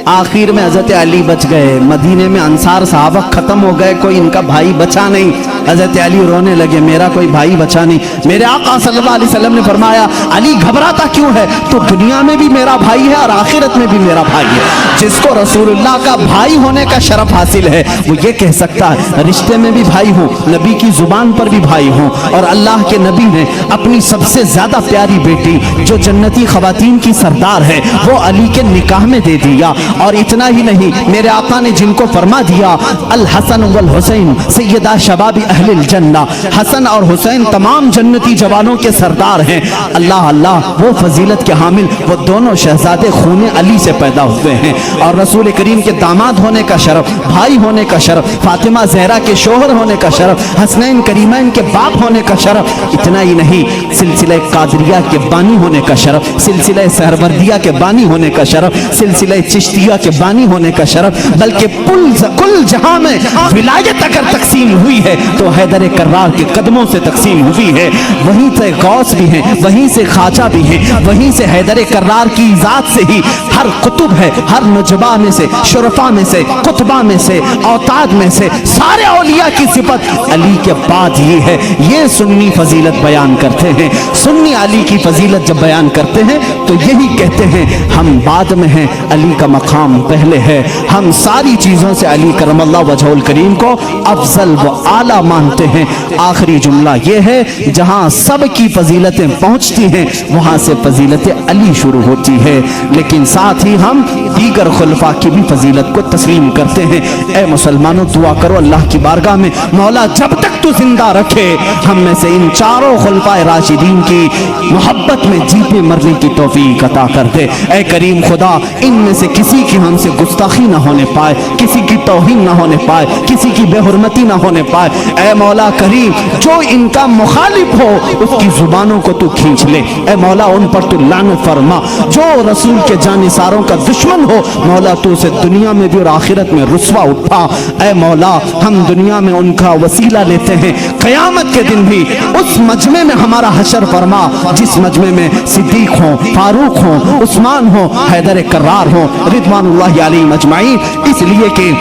आखिर में हजरत अली बच गए। मदीने में अंसार सहाबा खत्म हो गए, कोई इनका भाई बचा नहीं। हजरत अली रोने लगे, मेरा कोई भाई बचा नहीं। मेरे आका सल्लल्लाहु अलैहि वसल्लम ने फरमाया, अली घबराता क्यों है? तो दुनिया में भी मेरा भाई है और आखिरत में भी मेरा भाई है। जिसको रसूलुल्लाह का भाई होने का शरफ हासिल है वो ये कह सकता है, रिश्ते में भी भाई हूँ, नबी की जुबान पर भी भाई हूँ। और अल्लाह के नबी ने अपनी सबसे ज्यादा प्यारी बेटी जो जन्नती खवातीन की सरदार है वो अली के निकाह में दे दिया। और इतना ही नहीं, मेरे आका ने जिनको फरमा दिया, अल हसन वल हुसैन सैयदा शबाबी अहलिल जन्ना, हसन और हुसैन तमाम जन्नती जवानों के सरदार हैं। अल्लाह अल्लाह, वो फजीलत के हामिल वो दोनों शहजादे खूने अली से पैदा हुए हैं। और रसूल करीम के दामाद होने का शरफ, भाई होने का शरफ, फातिमा जहरा के शोहर होने का शरफ, हसनैन करीमैन के बाप होने का शरफ। इतना ही नहीं, सिलसिला कादरिया के बानी होने का शरफ, सिलसिला सहरवर्दिया के बानी होने का शरफ, सिलसिला चिश्तिया के बानी होने का शरफ, बल्कि कुल जहां में विलायत अगर तकसीम हुई है तो हैदर कर्रार के कदमों से तकसीम हुई है। वहीं से गौस भी हैं, वहीं से ख्वाजा भी हैं, वहीं से हैदर कर्रार की जात से ही हर कुतुब है, हर नुजबा में से, शुरफा में से, कुतबा में से, औताद में से सारे औलिया की सिफत अली के बाद ये है। ये सुन्नी फजीलत बयान करते हैं। सुन्नी अली की फजीलत जब बयान करते हैं तो यही कहते हैं, हम बाद में हैं, अली का मकाम पहले है। हम सारी चीजों से अली करमल्लाहु वजहुल करीम को अफजल व आला मानते हैं। आखिरी जुमला ये है, जहां सब की फजीलतें पहुंचती हैं वहां से फजीलत अली शुरू होती है। लेकिन साथ ही हम दीगर खुलफा की भी फजीलत को तस्लीम करते हैं। ऐ मुसलमानों, दुआ करो अल्लाह की बारगाह में, मौला जब तक तू जिंदा रखे हम में से इन चारों खुलफाए राशिदीन की मोहब्बत में जीते मरने की तौफीक अता कर दे। ऐ करीम खुदा, इनमें से किसी की हमसे गुस्ताखी ना होने पाए, किसी की तौहीन ना होने पाए, किसी की बेहुरमती ना होने पाए। ऐ मौला करीम, जो इनका मुखालिफ हो उसकी जुबानों को तू खींच ले। ऐ मौला, उन पर तू लानत फरमा। जो रसूल के जानिसारों का दुश्मन हो मौला, तू उसे दुनिया में भी और आखिरत में रुस्वा उठा। ऐ मौला, हम दुनिया में उनका वसीला लेते رہے ہیں قیامت کے دن بھی اس مجمع میں ہمارا حشر فرما جس مجمع میں صدیق ہوں، فاروق ہوں، عثمان ہوں، حیدر کرار ہوں رضوان اللہ علیہ مجمعین، اس لیے کہ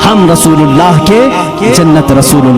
ہم رسول اللہ کے جنت رسول اللہ